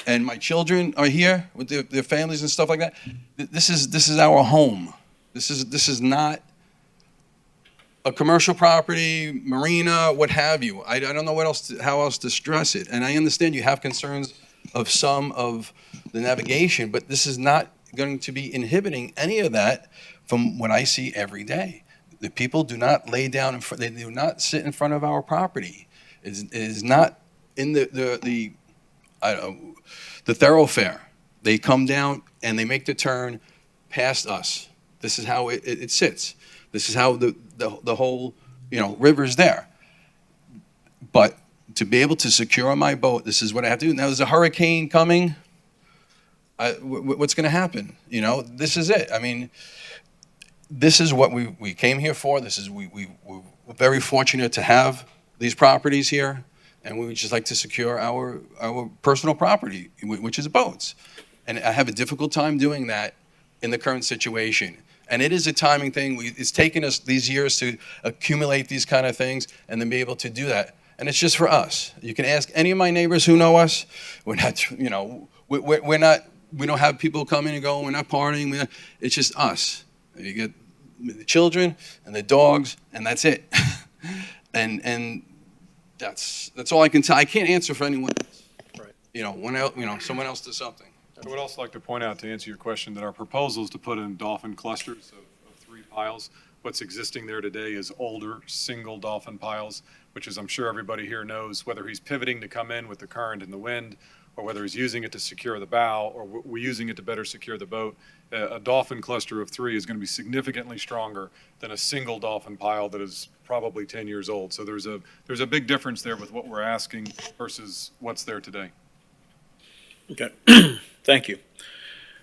and my children are here with their families and stuff like that. This is our home. This is not a commercial property, marina, what have you. I don't know how else to stress it. And I understand you have concerns of some of the navigation, but this is not going to be inhibiting any of that from what I see every day. The people do not lay down they do not sit in front of our property. It is not in the thoroughfare. They come down and they make the turn past us. This is how it sits. This is how the whole river's there. But to be able to secure my boat, this is what I have to do. Now there's a hurricane coming. What's going to happen? This is it. I mean, this is what we came here for. We're very fortunate to have these properties here, and we would just like to secure our personal property, which is boats. And I have a difficult time doing that in the current situation. And it is a timing thing. It's taken us these years to accumulate these kind of things and then be able to do that. And it's just for us. You can ask any of my neighbors who know us. We're not, we're not. We don't have people coming and going. We're not partying. It's just us. You get the children and the dogs, and that's it. and that's all I can tell. I can't answer for anyone else. Right. Someone else does something. I would also like to point out, to answer your question, that our proposal is to put in dolphin clusters of 3 piles. What's existing there today is older single dolphin piles, which, as I'm sure everybody here knows, whether he's pivoting to come in with the current and the wind, or whether he's using it to secure the bow, or we're using it to better secure the boat, a dolphin cluster of 3 is going to be significantly stronger than a single dolphin pile that is probably 10 years old. So there's a big difference there with what we're asking versus what's there today. Okay. Thank you.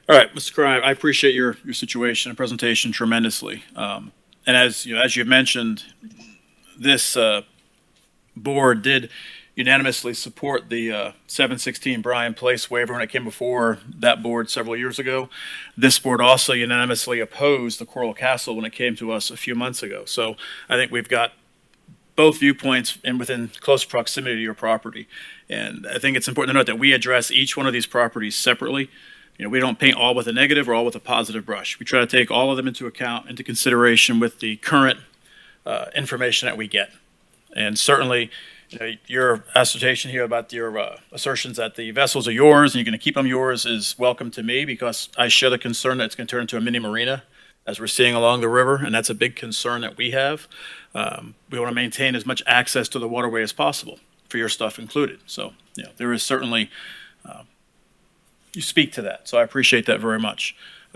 All right, Mr. Crye, I appreciate your situation and presentation tremendously. And as you mentioned, this board did, unanimously support the 716 Bryan Place waiver when it came before that board several years ago. This board also unanimously opposed the Coral Castle when it came to us a few months ago. So I think we've got both viewpoints and within close proximity to your property. And I think it's important to note that we address each one of these properties separately. You know, we don't paint all with a negative or all with a positive brush. We try to take all of them into account, into consideration with the current information that we get. And certainly, you know, your assertion here about your assertions that the vessels are yours and you're going to keep them yours is welcome to me, because I share the concern that it's going to turn into a mini marina, as we're seeing along the river, and that's a big concern that we have. We want to maintain as much access to the waterway as possible, for your stuff included. So, you know, there is certainly, you speak to that, so I appreciate that very much.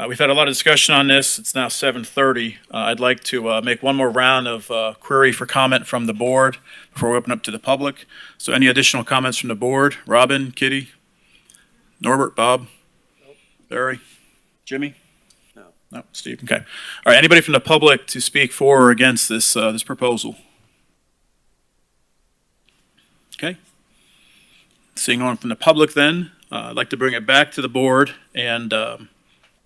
We've had a lot of discussion on this. It's now 7:30. I'd like to make one more round of query for comment from the board before we open up to the public. So any additional comments from the board? Robin, Kitty, Norbert, Bob, Barry, Jimmy? No, Steve, okay. All right, anybody from the public to speak for or against this, this proposal? Okay. Seeing no one from the public then, I'd like to bring it back to the board, and you're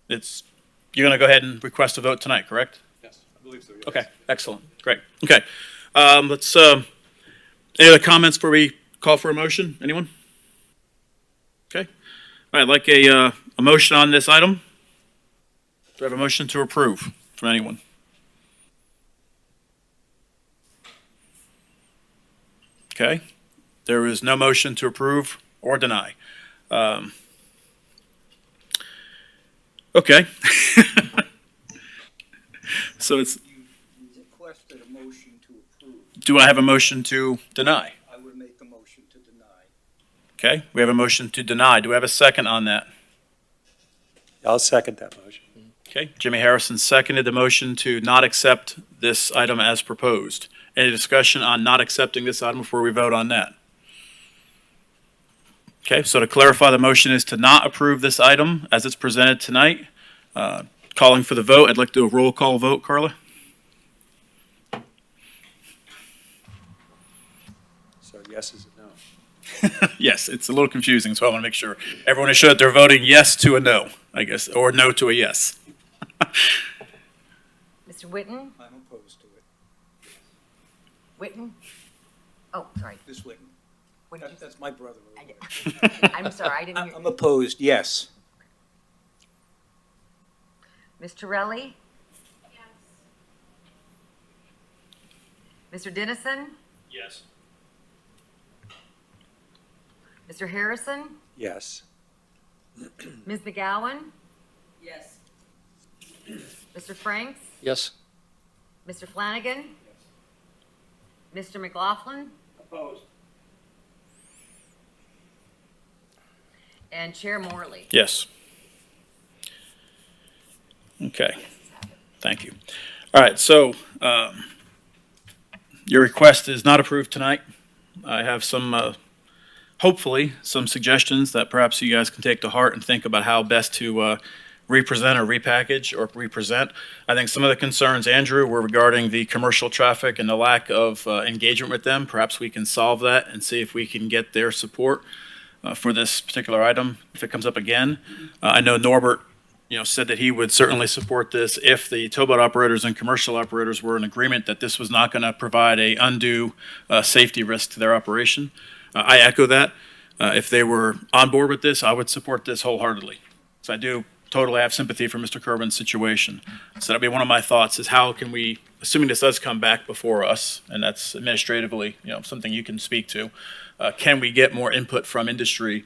going to go ahead and request a vote tonight, correct? Yes, I believe so, yes. Okay, excellent, great. Okay, any other comments before we call for a motion? Anyone? Okay. All right, I'd like a motion on this item. Do I have a motion to approve from anyone? Okay. There is no motion to approve or deny. Okay. So it's, You requested a motion to approve. do I have a motion to deny? I would make a motion to deny. Okay, we have a motion to deny. Do we have a second on that? I'll second that motion. Okay, Jimmy Harrison seconded the motion to not accept this item as proposed. Any discussion on not accepting this item before we vote on that? Okay, so to clarify, the motion is to not approve this item as it's presented tonight. Calling for the vote, I'd like to do a roll call vote, Carla. So yes is a no. Yes, it's a little confusing, so I want to make sure everyone is sure that they're voting yes to a no, I guess, or no to a yes. Mr. Witten? I'm opposed to it. Witten? Oh, sorry. This Whitten. What did you That's my brother. say? I'm sorry, I didn't hear. I'm opposed, yes. Ms. Torelli? Mr. Dennison? Yes. Mr. Harrison? Yes. Ms. McGowan? Yes. Mr. Franks? Yes. Mr. Flanagan? Mr. McLaughlin? Opposed. And Chair Morley? Yes. Okay, thank you. All right, so your request is not approved tonight. I have some, hopefully, some suggestions that perhaps you guys can take to heart and think about how best to represent or repackage or represent. I think some of the concerns, Andrew, were regarding the commercial traffic and the lack of engagement with them. Perhaps we can solve that and see if we can get their support for this particular item if it comes up again. I know Norbert, said that he would certainly support this if the towboat operators and commercial operators were in agreement that this was not going to provide a undue safety risk to their operation. I echo that. If they were on board with this, I would support this wholeheartedly. So I do totally have sympathy for Mr. Kerwin's situation. So that'd be one of my thoughts is how can we, assuming this does come back before us, and that's administratively, something you can speak to, can we get more input from industry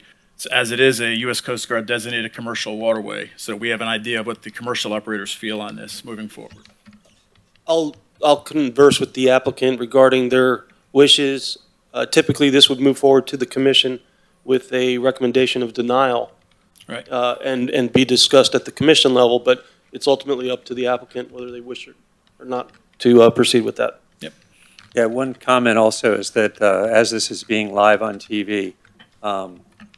as it is a U.S. Coast Guard designated commercial waterway, so we have an idea of what the commercial operators feel on this moving forward. I'll converse with the applicant regarding their wishes. Typically, this would move forward to the commission with a recommendation of denial. Right. And be discussed at the commission level, but it's ultimately up to the applicant whether they wish or not to proceed with that. Yep. Yeah, one comment also is that as this is being live on TV,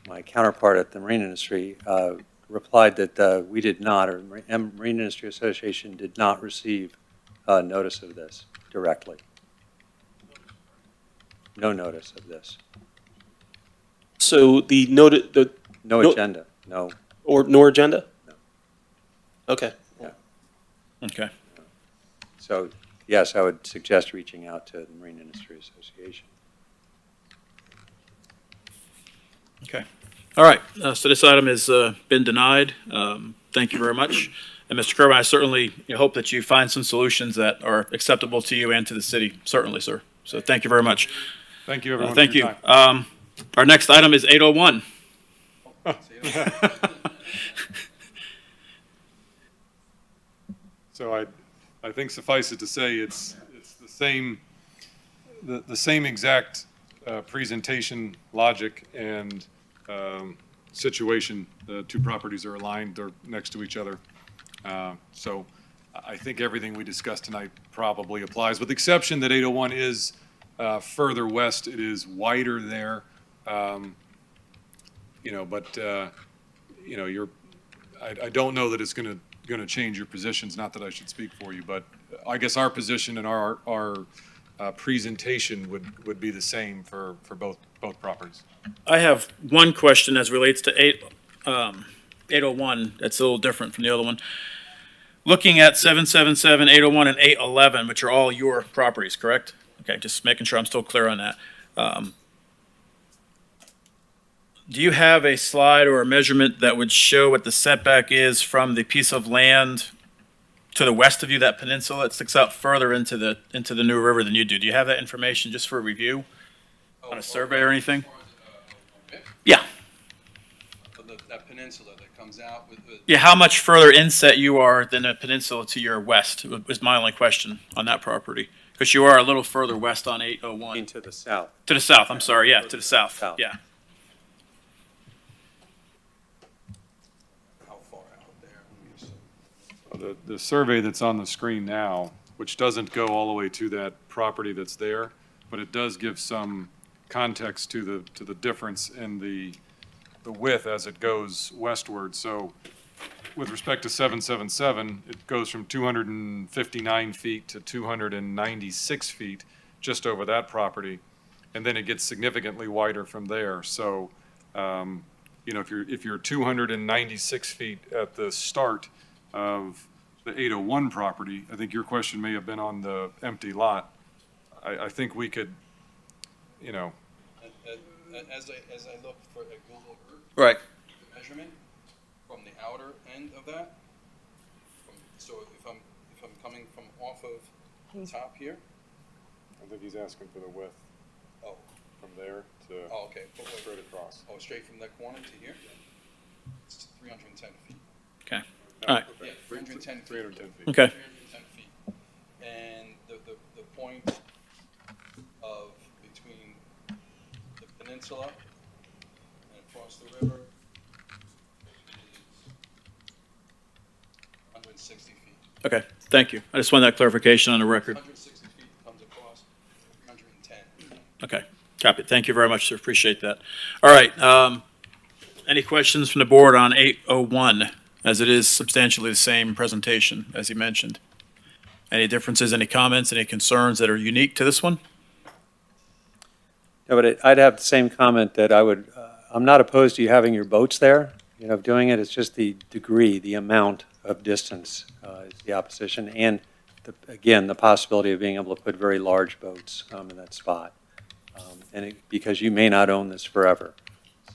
my counterpart at the marine industry replied that we did not, or Marine Industry Association did not receive notice of this directly. No notice of this. So the noted, No No. agenda, no. or nor agenda? Okay. Okay. So, yes, I would suggest reaching out to the Marine Industry Association. Okay. All right. So this item has been denied. Thank you very much. And Mr. Kerwin, I certainly hope that you find some solutions that are acceptable to you and to the city. Certainly, sir. So thank you very much. Thank you, everyone, Thank for your you. time. Our next item is 801. So I think suffice it to say, it's the same, the same exact presentation, logic, and situation. The two properties are aligned, they're next to each other. So I think everything we discussed tonight probably applies, with the exception that 801 is further west. It is wider there. I don't know that it's going to change your positions. Not that I should speak for you, but I guess our position and our presentation would be the same for both properties. I have one question as relates to 801. That's a little different from the other one. Looking at 777, 801, and 811, which are all your properties, correct? Okay, just making sure I'm still clear on that. Do you have a slide or a measurement that would show what the setback is from the piece of land to the west of you, that peninsula? It sticks out further into the New River than you do. Do you have that information just for review on a survey or anything? Yeah. That peninsula that comes out with the. Yeah, how much further inset you are than a peninsula to your west was my only question on that property. Because you are a little further west on 801. Into the south. To the south, I'm sorry, yeah, to the south, South. yeah. How far out there? Let me just- The survey that's on the screen now, which doesn't go all the way to that property that's there, but it does give some context to the difference in the width as it goes westward. So with respect to 777, it goes from 259 feet to 296 feet just over that property, and then it gets significantly wider from there. So, if you're 296 feet at the start of the 801 property, I think your question may have been on the empty lot. I think we could, As I look for a Google Earth Right. measurement from the outer end of that, so if I'm coming from off of the top here, I think he's asking for the width oh, from there to oh, okay, straight across. oh, straight from that corner to here, it's 310 feet. Okay, all right, Yeah, 310 feet. 310 feet. okay. 310 feet. And the point of between the peninsula and across the river is 160 feet. Okay, thank you. I just wanted that clarification on the record. 160 feet comes across 310. Okay, copy. Thank you very much, sir. Appreciate that. All right, any questions from the board on 801, as it is substantially the same presentation as you mentioned? Any differences, any comments, any concerns that are unique to this one? No, but I'd have the same comment that I'm not opposed to you having your boats there, doing it. It's just the degree, the amount of distance is the opposition. And again, the possibility of being able to put very large boats in that spot. Because you may not own this forever.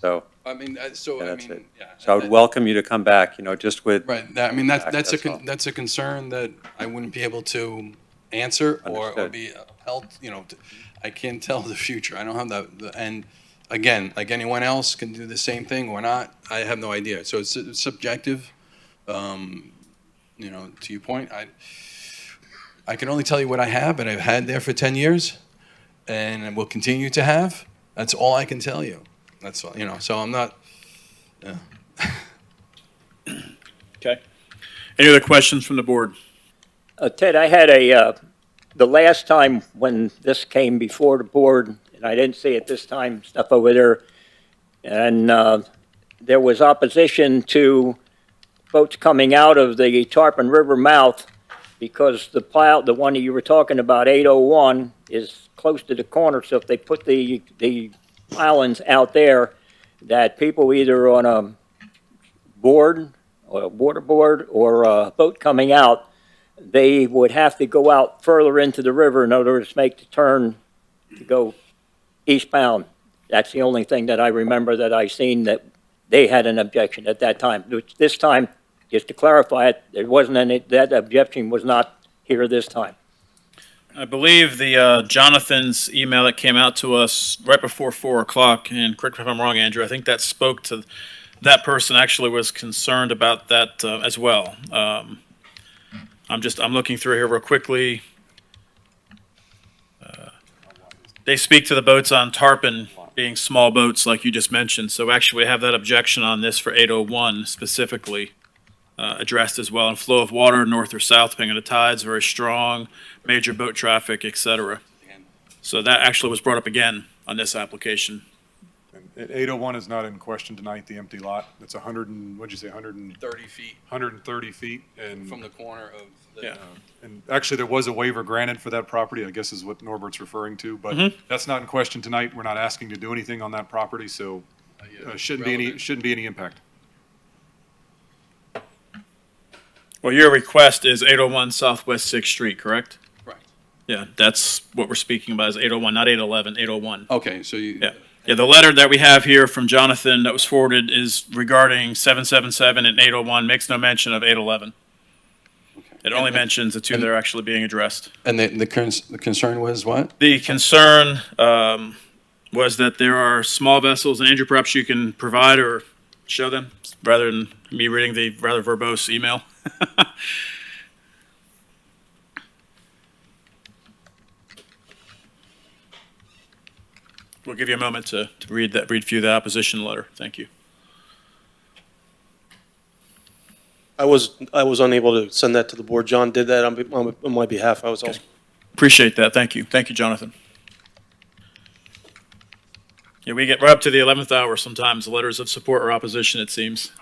So I mean, that's it. yeah. So I would welcome you to come back, just with. Right, that's all. that's a concern that I wouldn't be able to answer or Understood. be held, I can't tell the future. I don't have and again, like anyone else can do the same thing or not, I have no idea. So it's subjective, to your point. I can only tell you what I have and I've had there for 10 years and will continue to have. That's all I can tell you. That's all, so I'm not, yeah. Okay. Any other questions from the board? Ted, I had the last time when this came before the board, and I didn't see it this time, stuff over there, and there was opposition to boats coming out of the Tarpon River mouth because the pile, the one that you were talking about, 801, is close to the corner, so if they put the islands out there, that people either on a board, or a water board, or a boat coming out, they would have to go out further into the river in order to make the turn to go eastbound. That's the only thing that I remember that I seen that they had an objection at that time. This time, just to clarify it, there wasn't any, that objection was not here this time. I believe the Jonathan's email that came out to us right before 4 o'clock, and correct me if I'm wrong, Andrew, I think that spoke to, that person actually was concerned about that as well. I'm looking through here real quickly. They speak to the boats on Tarpon being small boats, like you just mentioned. So actually, we have that objection on this for 801 specifically addressed as well. And flow of water, north or south, depending on the tides, very strong, major boat traffic, etc. So that actually was brought up again on this application. And 801 is not in question tonight, the empty lot. It's 100 and, what'd you say, 30 feet 130 feet? And from the corner of the. Yeah. And actually, there was a waiver granted for that property, I guess is what Norbert's referring to, but that's not in question tonight. We're not asking to do anything on that property, so shouldn't be any impact. Well, your request is 801 Southwest 6th Street, correct? Correct. Yeah, that's what we're speaking about is 801, not 811, 801. Okay, so you. Yeah. Yeah, the letter that we have here from Jonathan that was forwarded is regarding 777 and 801, makes no mention of 811. Okay. It only mentions the two that are actually being addressed. And the concern was what? The concern was that there are small vessels, and Andrew, perhaps you can provide or show them, rather than me reading the rather verbose email. We'll give you a moment to read through the opposition letter. Thank you. I was unable to send that to the board. John did that on my behalf. I was also. Appreciate that. Thank you. Thank you, Jonathan. Yeah, we get right up to the 11th hour sometimes, letters of support or opposition, it seems.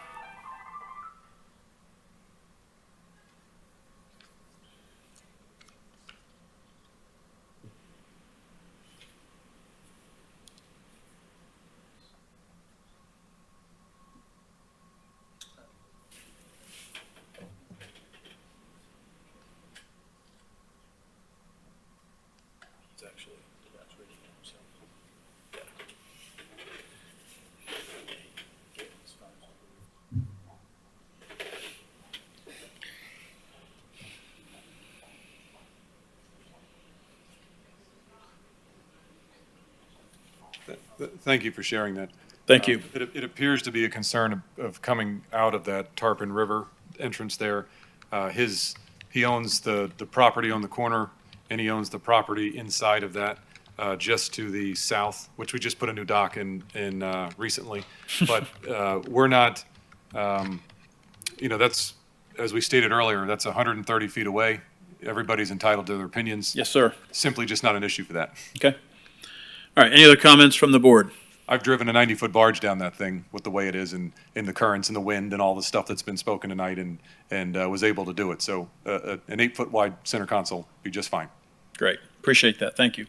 Thank you for sharing that. Thank you. It appears to be a concern of coming out of that Tarpon River entrance there. He owns the property on the corner, and he owns the property inside of that, just to the south, which we just put a new dock in recently. But we're not, that's, as we stated earlier, that's 130 feet away. Everybody's entitled to their opinions. Yes, sir. Simply just not an issue for that. Okay. All right. Any other comments from the board? I've driven a 90-foot barge down that thing with the way it is and in the currents and the wind and all the stuff that's been spoken tonight and was able to do it. So an 8-foot wide center console would be just fine. Great. Appreciate that. Thank you.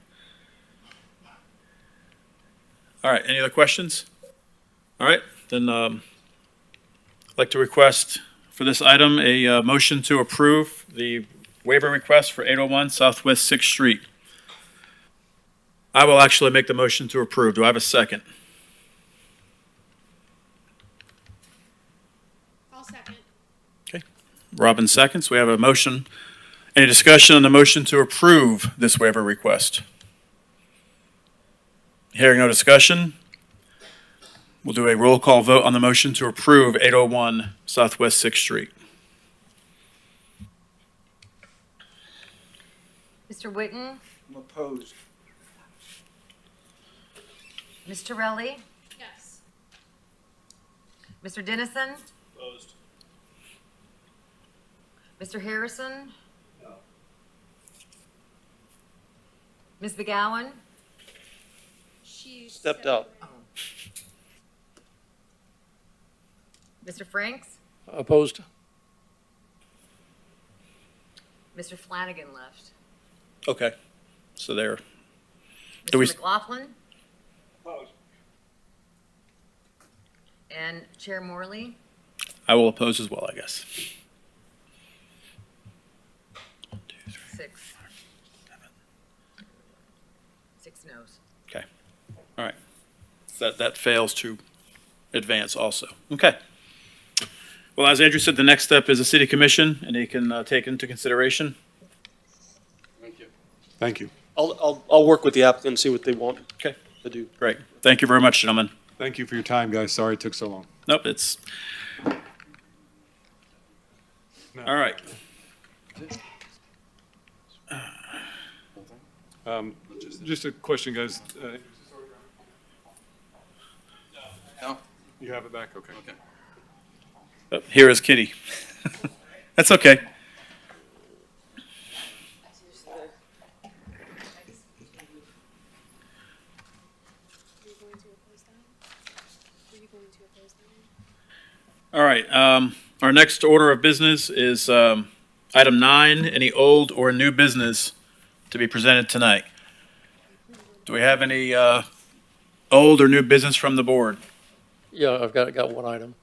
All right. Any other questions? All right. Then I'd like to request for this item a motion to approve the waiver request for 801 Southwest 6th Street. I will actually make the motion to approve. Do I have a second? I'll second. Okay. Robin seconds. We have a motion. Any discussion on the motion to approve this waiver request? Hearing no discussion, we'll do a roll call vote on the motion to approve 801 Southwest 6th Street. Mr. Witten, I'm opposed. Ms. Torelli, Yes. Mr. Dennison. Opposed. Mr. Harrison. No. Ms. McGowan. She Stepped out. Mr. Franks. Opposed? Mr. Flanagan left. Okay. So there. Do we- Mr. McLaughlin. And Chair Morley? I will oppose as well, I guess. 6. 6 noes. Okay, all right. That fails to advance also. Okay. Well, as Andrew said, the next step is a city commission, and he can take into consideration. Thank you. I'll work with the applicant and see what they want Okay, to do. great. Thank you very much, gentlemen. Thank you for your time, guys. Sorry it took so long. Nope, it's, all right. Just a question, guys. No? You have it back? Okay. Oh, here is Kitty. That's okay. All right, our next order of business is item 9, any old or new business to be presented tonight. Do we have any old or new business from the board? Yeah, I've got one item.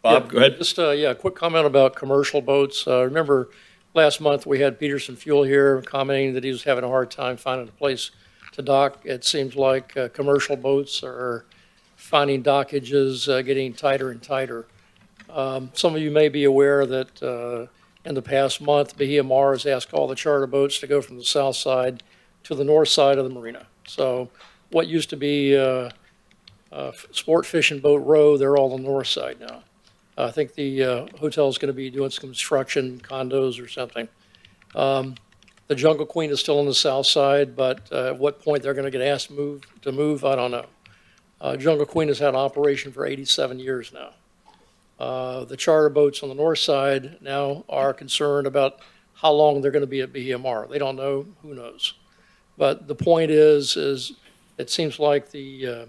Bob, Yeah, go ahead. Just, a quick comment about commercial boats. Remember, last month, we had Peterson Fuel here commenting that he was having a hard time finding a place to dock. It seems like commercial boats are finding dockages getting tighter and tighter. Some of you may be aware that in the past month, Bahia Mar has asked all the charter boats to go from the south side to the north side of the marina. So what used to be Sport Fishing Boat Row, they're all on the north side now. I think the hotel is going to be doing some construction, condos or something. The Jungle Queen is still on the south side, but at what point they're going to get asked to move, I don't know. Jungle Queen has had an operation for 87 years now. The charter boats on the north side now are concerned about how long they're going to be at Bahia Mar. They don't know, who knows. But the point is it seems like the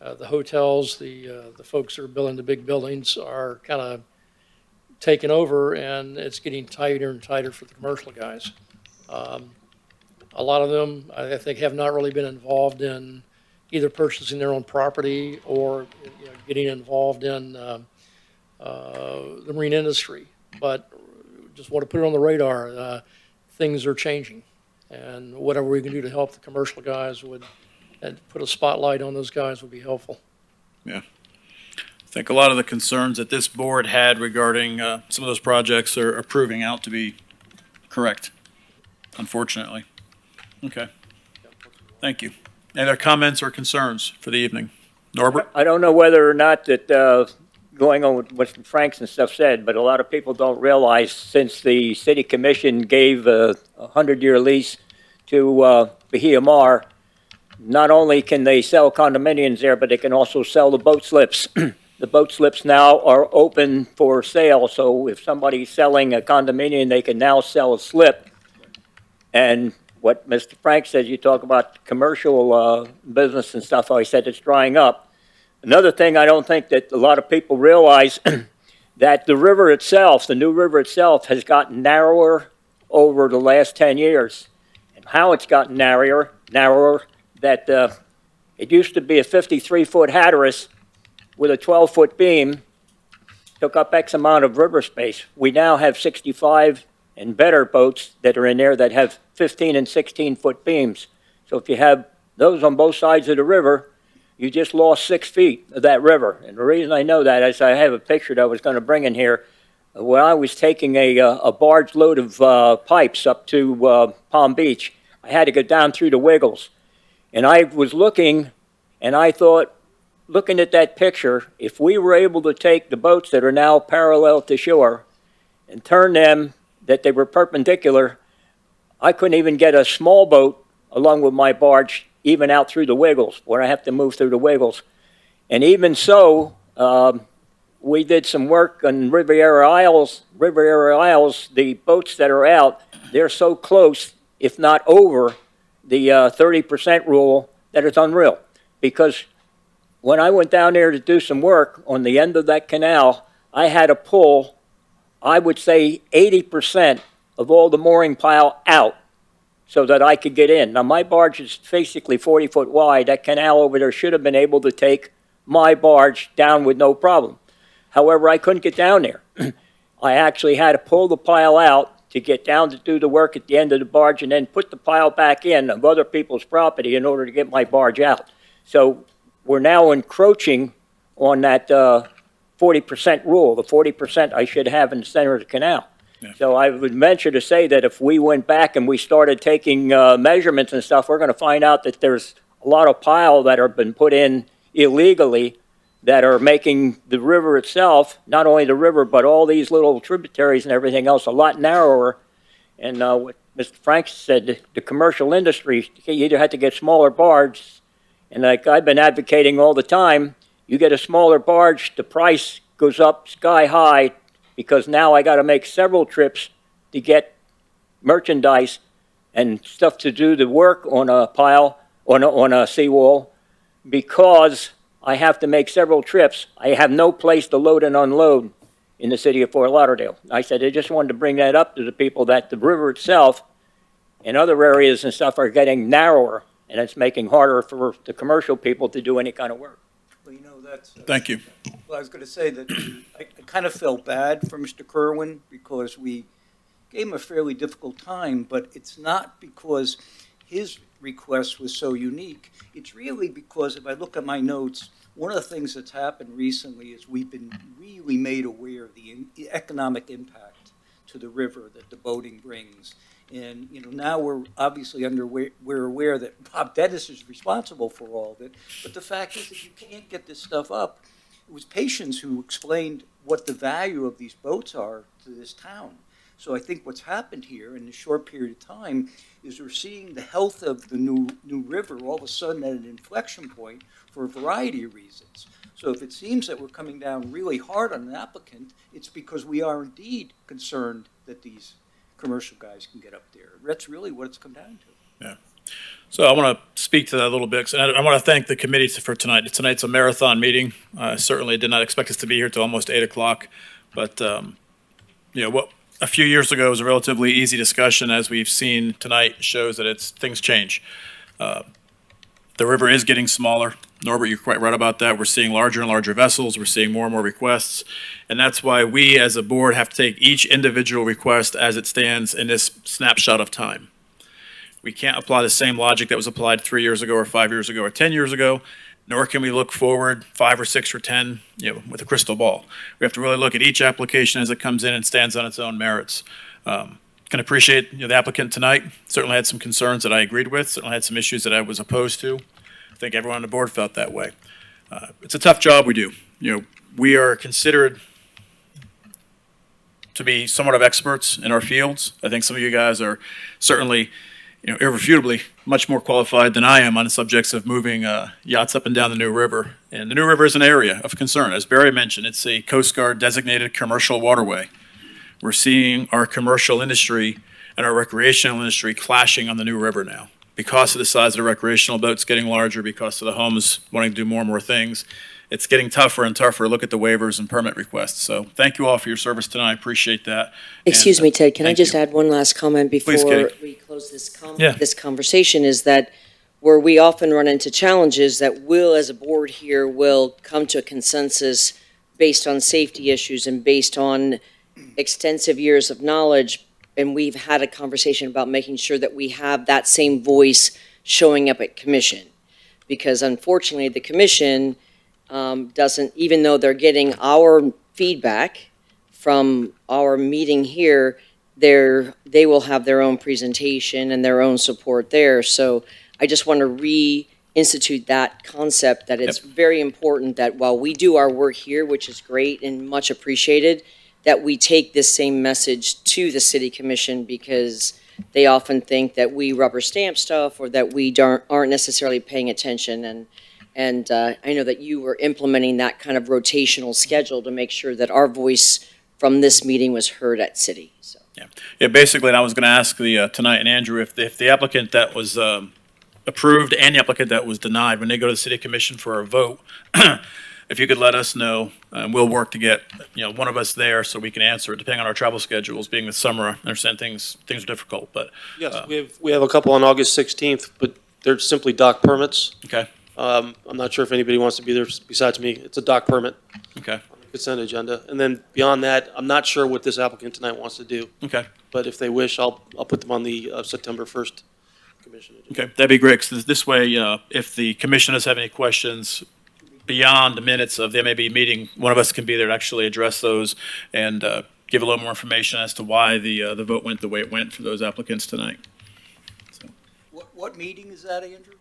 hotels, the folks that are building the big buildings are kind of taking over, and it's getting tighter and tighter for the commercial guys. A lot of them, I think, have not really been involved in either purchasing their own property or getting involved in the marine industry. But just want to put it on the radar. Things are changing, and whatever we can do to help the commercial guys and put a spotlight on those guys would be helpful. Yeah. I think a lot of the concerns that this board had regarding some of those projects are proving out to be correct, unfortunately. Okay. Thank you. Any other comments or concerns for the evening? Norbert? I don't know whether or not that, going on with what Franks and stuff said, but a lot of people don't realize since the city commission gave a 100-year lease to Bahia Mar, not only can they sell condominiums there, but they can also sell the boat slips. The boat slips now are open for sale, so if somebody's selling a condominium, they can now sell a slip. And what Mr. Frank said, you talk about commercial business and stuff, I said it's drying up. Another thing I don't think that a lot of people realize, that the river itself, the new river itself, has gotten narrower over the last 10 years. And how it's gotten narrower, that it used to be a 53-foot Hatteras with a 12-foot beam, took up X amount of river space. We now have 65 and better boats that are in there that have 15 and 16-foot beams. So if you have those on both sides of the river, you just lost 6 feet of that river. And the reason I know that is I have a picture that I was going to bring in here. When I was taking a barge load of pipes up to Palm Beach, I had to go down through the Wiggles. And I was looking, and I thought, looking at that picture, if we were able to take the boats that are now parallel to shore and turn them that they were perpendicular, I couldn't even get a small boat along with my barge even out through the Wiggles, where I have to move through the Wiggles. And even so, we did some work on Riviera Isles. Riviera Isles, the boats that are out, they're so close, if not over, the 30% rule that it's unreal. Because when I went down there to do some work on the end of that canal, I had to pull, I would say 80% of all the mooring pile out so that I could get in. Now my barge is basically 40 foot wide. That canal over there should have been able to take my barge down with no problem. However, I couldn't get down there. I actually had to pull the pile out to get down to do the work at the end of the barge and then put the pile back in of other people's property in order to get my barge out. So we're now encroaching on that 40% rule, the 40% I should have in the center of the canal. Yeah. So I would venture to say that if we went back and we started taking measurements and stuff, we're going to find out that there's a lot of pile that have been put in illegally that are making the river itself, not only the river, but all these little tributaries and everything else a lot narrower. And what Mr. Frank said, the commercial industry, you either had to get smaller barges, and like I've been advocating all the time, you get a smaller barge, the price goes up sky high, because now I got to make several trips to get merchandise and stuff to do the work on a pile, on a seawall, because I have to make several trips. I have no place to load and unload in the city of Fort Lauderdale. I said I just wanted to bring that up to the people, that the river itself and other areas and stuff are getting narrower, and it's making harder for the commercial people to do any kind of work. Well, you know, that's. Thank you. Well, I was going to say that I kind of felt bad for Mr. Kerwin because we gave him a fairly difficult time, but it's not because his request was so unique. It's really because if I look at my notes, one of the things that's happened recently is we've been really made aware of the economic impact to the river that the boating brings. And, you know, now we're obviously we're aware that Bob Dennis is responsible for all of it. But the fact is that you can't get this stuff up. It was patients who explained what the value of these boats are to this town. So I think what's happened here in a short period of time is we're seeing the health of the new river all of a sudden at an inflection point for a variety of reasons. So if it seems that we're coming down really hard on an applicant, it's because we are indeed concerned that these commercial guys can get up there. That's really what it's come down to. Yeah. So I want to speak to that a little bit. And I want to thank the committee for tonight. Tonight's a marathon meeting. I certainly did not expect us to be here till almost 8 o'clock. But, you know, what a few years ago was a relatively easy discussion, as we've seen tonight, shows that things change. The river is getting smaller. Norbert, you're quite right about that. We're seeing larger and larger vessels. We're seeing more and more requests. And that's why we as a board have to take each individual request as it stands in this snapshot of time. We can't apply the same logic that was applied 3 years ago or 5 years ago or 10 years ago, nor can we look forward 5 or 6 or 10, you know, with a crystal ball. We have to really look at each application as it comes in and stands on its own merits. Can appreciate, you know, the applicant tonight. Certainly had some concerns that I agreed with. Certainly had some issues that I was opposed to. I think everyone on the board felt that way. It's a tough job we do. You know, we are considered to be somewhat of experts in our fields. I think some of you guys are certainly, you know, irrefutably much more qualified than I am on the subjects of moving yachts up and down the New River. And the New River is an area of concern. As Barry mentioned, it's a Coast Guard designated commercial waterway. We're seeing our commercial industry and our recreational industry clashing on the New River now because of the size of the recreational boats getting larger, because of the homes wanting to do more and more things. It's getting tougher and tougher to look at the waivers and permit requests. So thank you all for your service tonight. I appreciate that. Excuse And, me, Ted, can I thank just you. add one last comment Please, before Katie. we close this Yeah. this conversation, is that where we often run into challenges that we'll, as a board here, will come to a consensus based on safety issues and based on extensive years of knowledge, and we've had a conversation about making sure that we have that same voice showing up at commission. Because unfortunately, the commission doesn't, even though they're getting our feedback from our meeting here, they will have their own presentation and their own support there. So I just want to reinstitute that concept, that it's very important that while we do our work here, which is great and much appreciated, that we take this same message to the city commission, because they often think that we rubber stamp stuff or that we aren't necessarily paying attention. And I know that you were implementing that kind of rotational schedule to make sure that our voice from this meeting was heard at city. So. Yeah, basically, and I was going to ask tonight, and Andrew, if the applicant that was approved and the applicant that was denied, when they go to the city commission for a vote, if you could let us know, we'll work to get, you know, one of us there so we can answer it, depending on our travel schedules. Being the summer, I understand things are difficult, but Yes, we have a couple on August 16th, but they're simply dock permits. okay. I'm not sure if anybody wants to be there besides me. It's a dock permit. Okay, Consent agenda. And then beyond that, I'm not sure what this applicant tonight wants to do. okay, But if they wish, I'll put them on the September 1st commission agenda. okay. That'd be great, because this way, if the commissioners have any questions beyond the minutes of the MAB meeting, one of us can be there to actually address those and give a little more information as to why the vote went the way it went for those applicants tonight. What meeting is that, Andrew?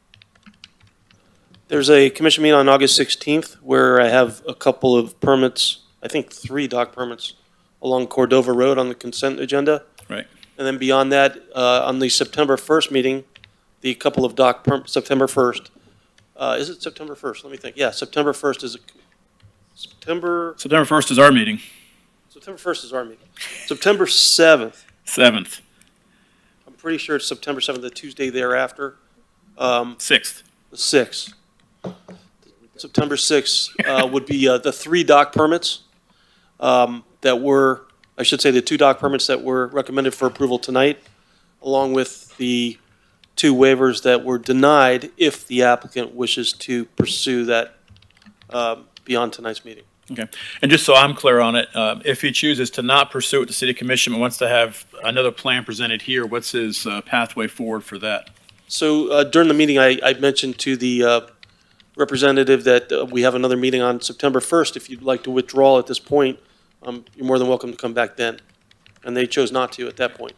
There's a commission meeting on August 16th where I have a couple of permits, I think 3 dock permits along Cordova Road on the consent agenda. Right. And then beyond that, on the September 1st meeting, the couple of September 1st. Is it September 1st? Let me think. Yeah, September 1st is September 1st is our meeting. September 1st is our meeting. September 7th. 7th. I'm pretty sure it's September 7th, the Tuesday thereafter. 6th. The 6th. September 6th would be the 3 dock permits that were, I should say, the 2 dock permits that were recommended for approval tonight, along with the 2 waivers that were denied if the applicant wishes to pursue that beyond tonight's meeting. Okay. And just so I'm clear on it, if he chooses to not pursue it to city commission but wants to have another plan presented here, what's his pathway forward for that? So during the meeting, I mentioned to the representative that we have another meeting on September 1st. If you'd like to withdraw at this point, you're more than welcome to come back then. And they chose not to at that point.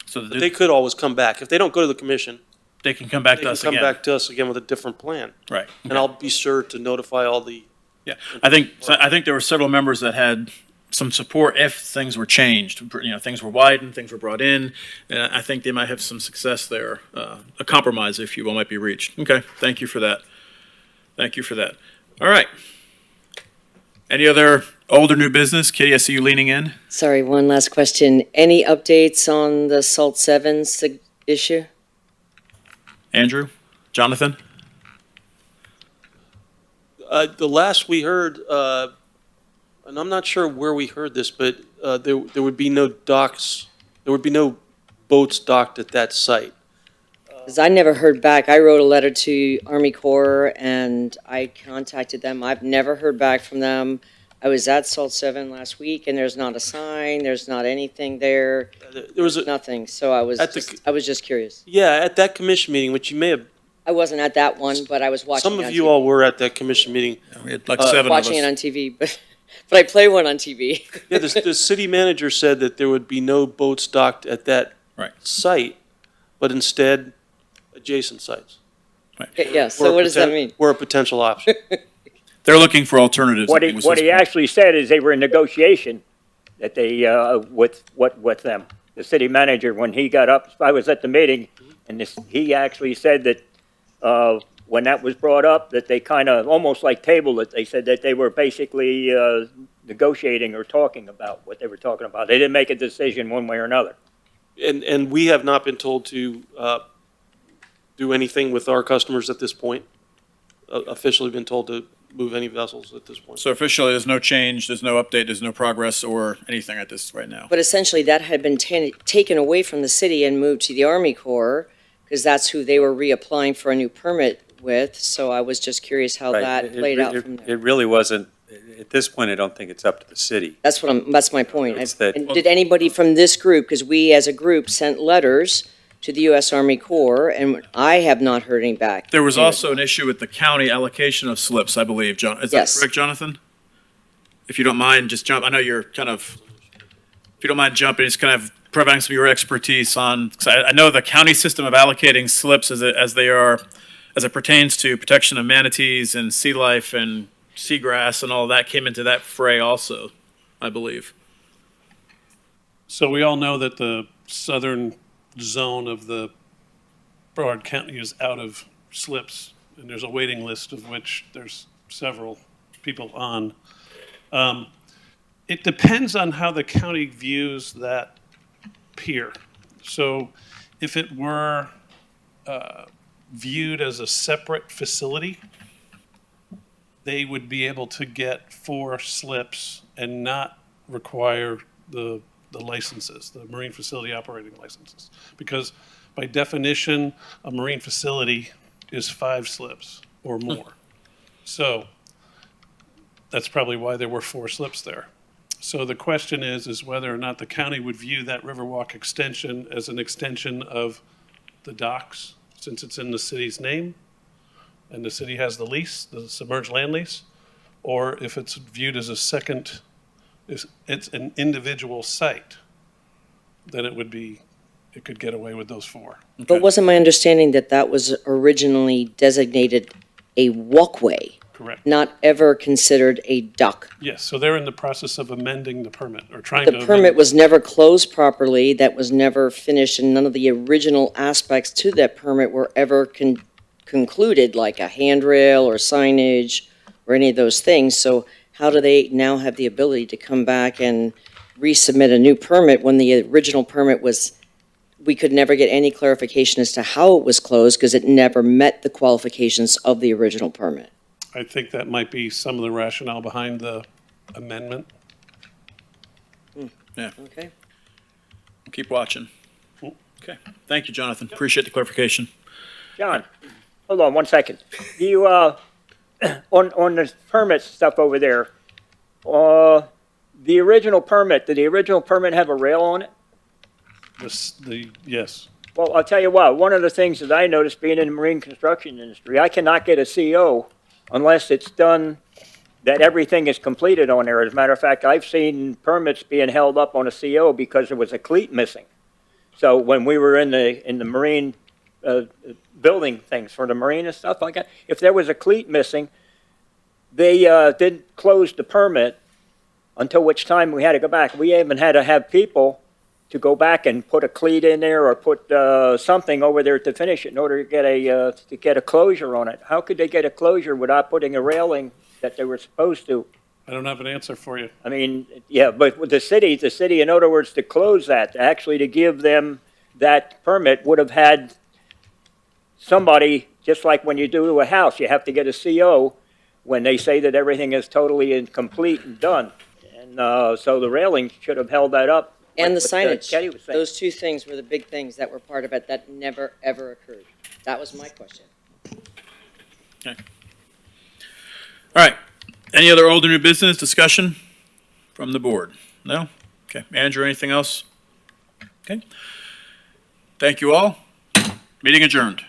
So But they could always come back. If they don't go to the commission, they can come back they to can us come again. back to us again with a different plan. Right. And I'll be sure to notify all the. Yeah, I think there were several members that had some support if things were changed. You know, things were widened, things were brought in, and I think they might have some success there. A compromise, if you will, might be reached. Okay, thank you for that. Thank you for that. All right. Any other old or new business? Kitty, I see you leaning in. Sorry, one last question. Any updates on the Salt Sevens issue? Andrew? Jonathan? The last we heard, and I'm not sure where we heard this, but there would be no docks, there would be no boats docked at that site. Because I never heard back. I wrote a letter to Army Corps and I contacted them. I've never heard back from them. I was at Salt 7 last week and there's not a sign, there's not anything there. There was nothing. So I was just curious. Yeah, at that commission meeting, which you may have. I wasn't at that one, but I was watching. Some of you all were at that commission meeting. We had like 7 of us. Watching it on TV, but I play one on TV. Yeah, the city manager said that there would be no boats docked at that site, but instead adjacent sites. Yeah, so what does that mean? We're a potential option. They're looking for alternatives. What he actually said is they were in negotiation, that they, with them. The city manager, when he got up, I was at the meeting, and he actually said that when that was brought up, that they kind of almost like tabled it. They said that they were basically negotiating or talking about what they were talking about. They didn't make a decision one way or another. And we have not been told to do anything with our customers at this point. Officially been told to move any vessels at this point. So officially, there's no change, there's no update, there's no progress or anything at this right now. But essentially, that had been taken away from the city and moved to the Army Corps, because that's who they were reapplying for a new permit with. So I was just curious how that played out from there. It really wasn't, at this point, I don't think it's up to the city. That's my point. It's that- And did anybody from this group, because we as a group sent letters to the U.S. Army Corps, and I have not heard any back. There was also an issue with the county allocation of slips, I believe, John. Is that correct, Jonathan? If you don't mind, just jump. I know you're kind of, if you don't mind jumping, just kind of providing some of your expertise on, 'cause I know the county system of allocating slips as it pertains to protection of manatees and sea life and seagrass and all that came into that fray also, I believe. So we all know that the southern zone of the Broward County is out of slips, and there's a waiting list of which there's several people on. It depends on how the county views that pier. So if it were viewed as a separate facility, they would be able to get 4 slips and not require the licenses, the marine facility operating licenses. Because by definition, a marine facility is 5 slips. or more. So that's probably why there were 4 slips there. So the question is whether or not the county would view that Riverwalk extension as an extension of the docks, since it's in the city's name, and the city has the lease, the submerged land lease, or if it's viewed as a second, if it's an individual site, then it could get away with those 4. But wasn't my understanding that that was originally designated a walkway, Correct. not ever considered a dock? Yes, so they're in the process of amending the permit, or trying to. The permit was never closed properly, that was never finished, and none of the original aspects to that permit were ever concluded, like a handrail or signage or any of those things. So how do they now have the ability to come back and resubmit a new permit when the original permit was, we could never get any clarification as to how it was closed because it never met the qualifications of the original permit? I think that might be some of the rationale behind the amendment. Yeah, Okay. we'll keep watching. Okay, thank you, Jonathan. Appreciate the clarification. John, hold on 1 second. You, on the permit stuff over there, the original permit, did the original permit have a rail on it? Yes. Well, I'll tell you what, one of the things that I noticed being in the marine construction industry, I cannot get a CO unless it's done, that everything is completed on there. As a matter of fact, I've seen permits being held up on a CO because there was a cleat missing. So when we were in the marine, building things for the marine and stuff like that, if there was a cleat missing, they didn't close the permit, until which time we had to go back. We even had to have people to go back and put a cleat in there or put something over there to finish it in order to get a closure on it. How could they get a closure without putting a railing that they were supposed to? I don't have an answer for you. I mean, yeah, but with the city, in other words, to close that, actually to give them that permit would have had somebody, just like when you do a house, you have to get a CO when they say that everything is totally incomplete and done. And so the railing should have held that up. And the like what, signage, Kenny was saying. those 2 things were the big things that were part of it that never, ever occurred. That was my question. Okay. All right, any other old or new business discussion from the board? No? Okay, Andrew, anything else? Okay. Thank you all. Meeting adjourned.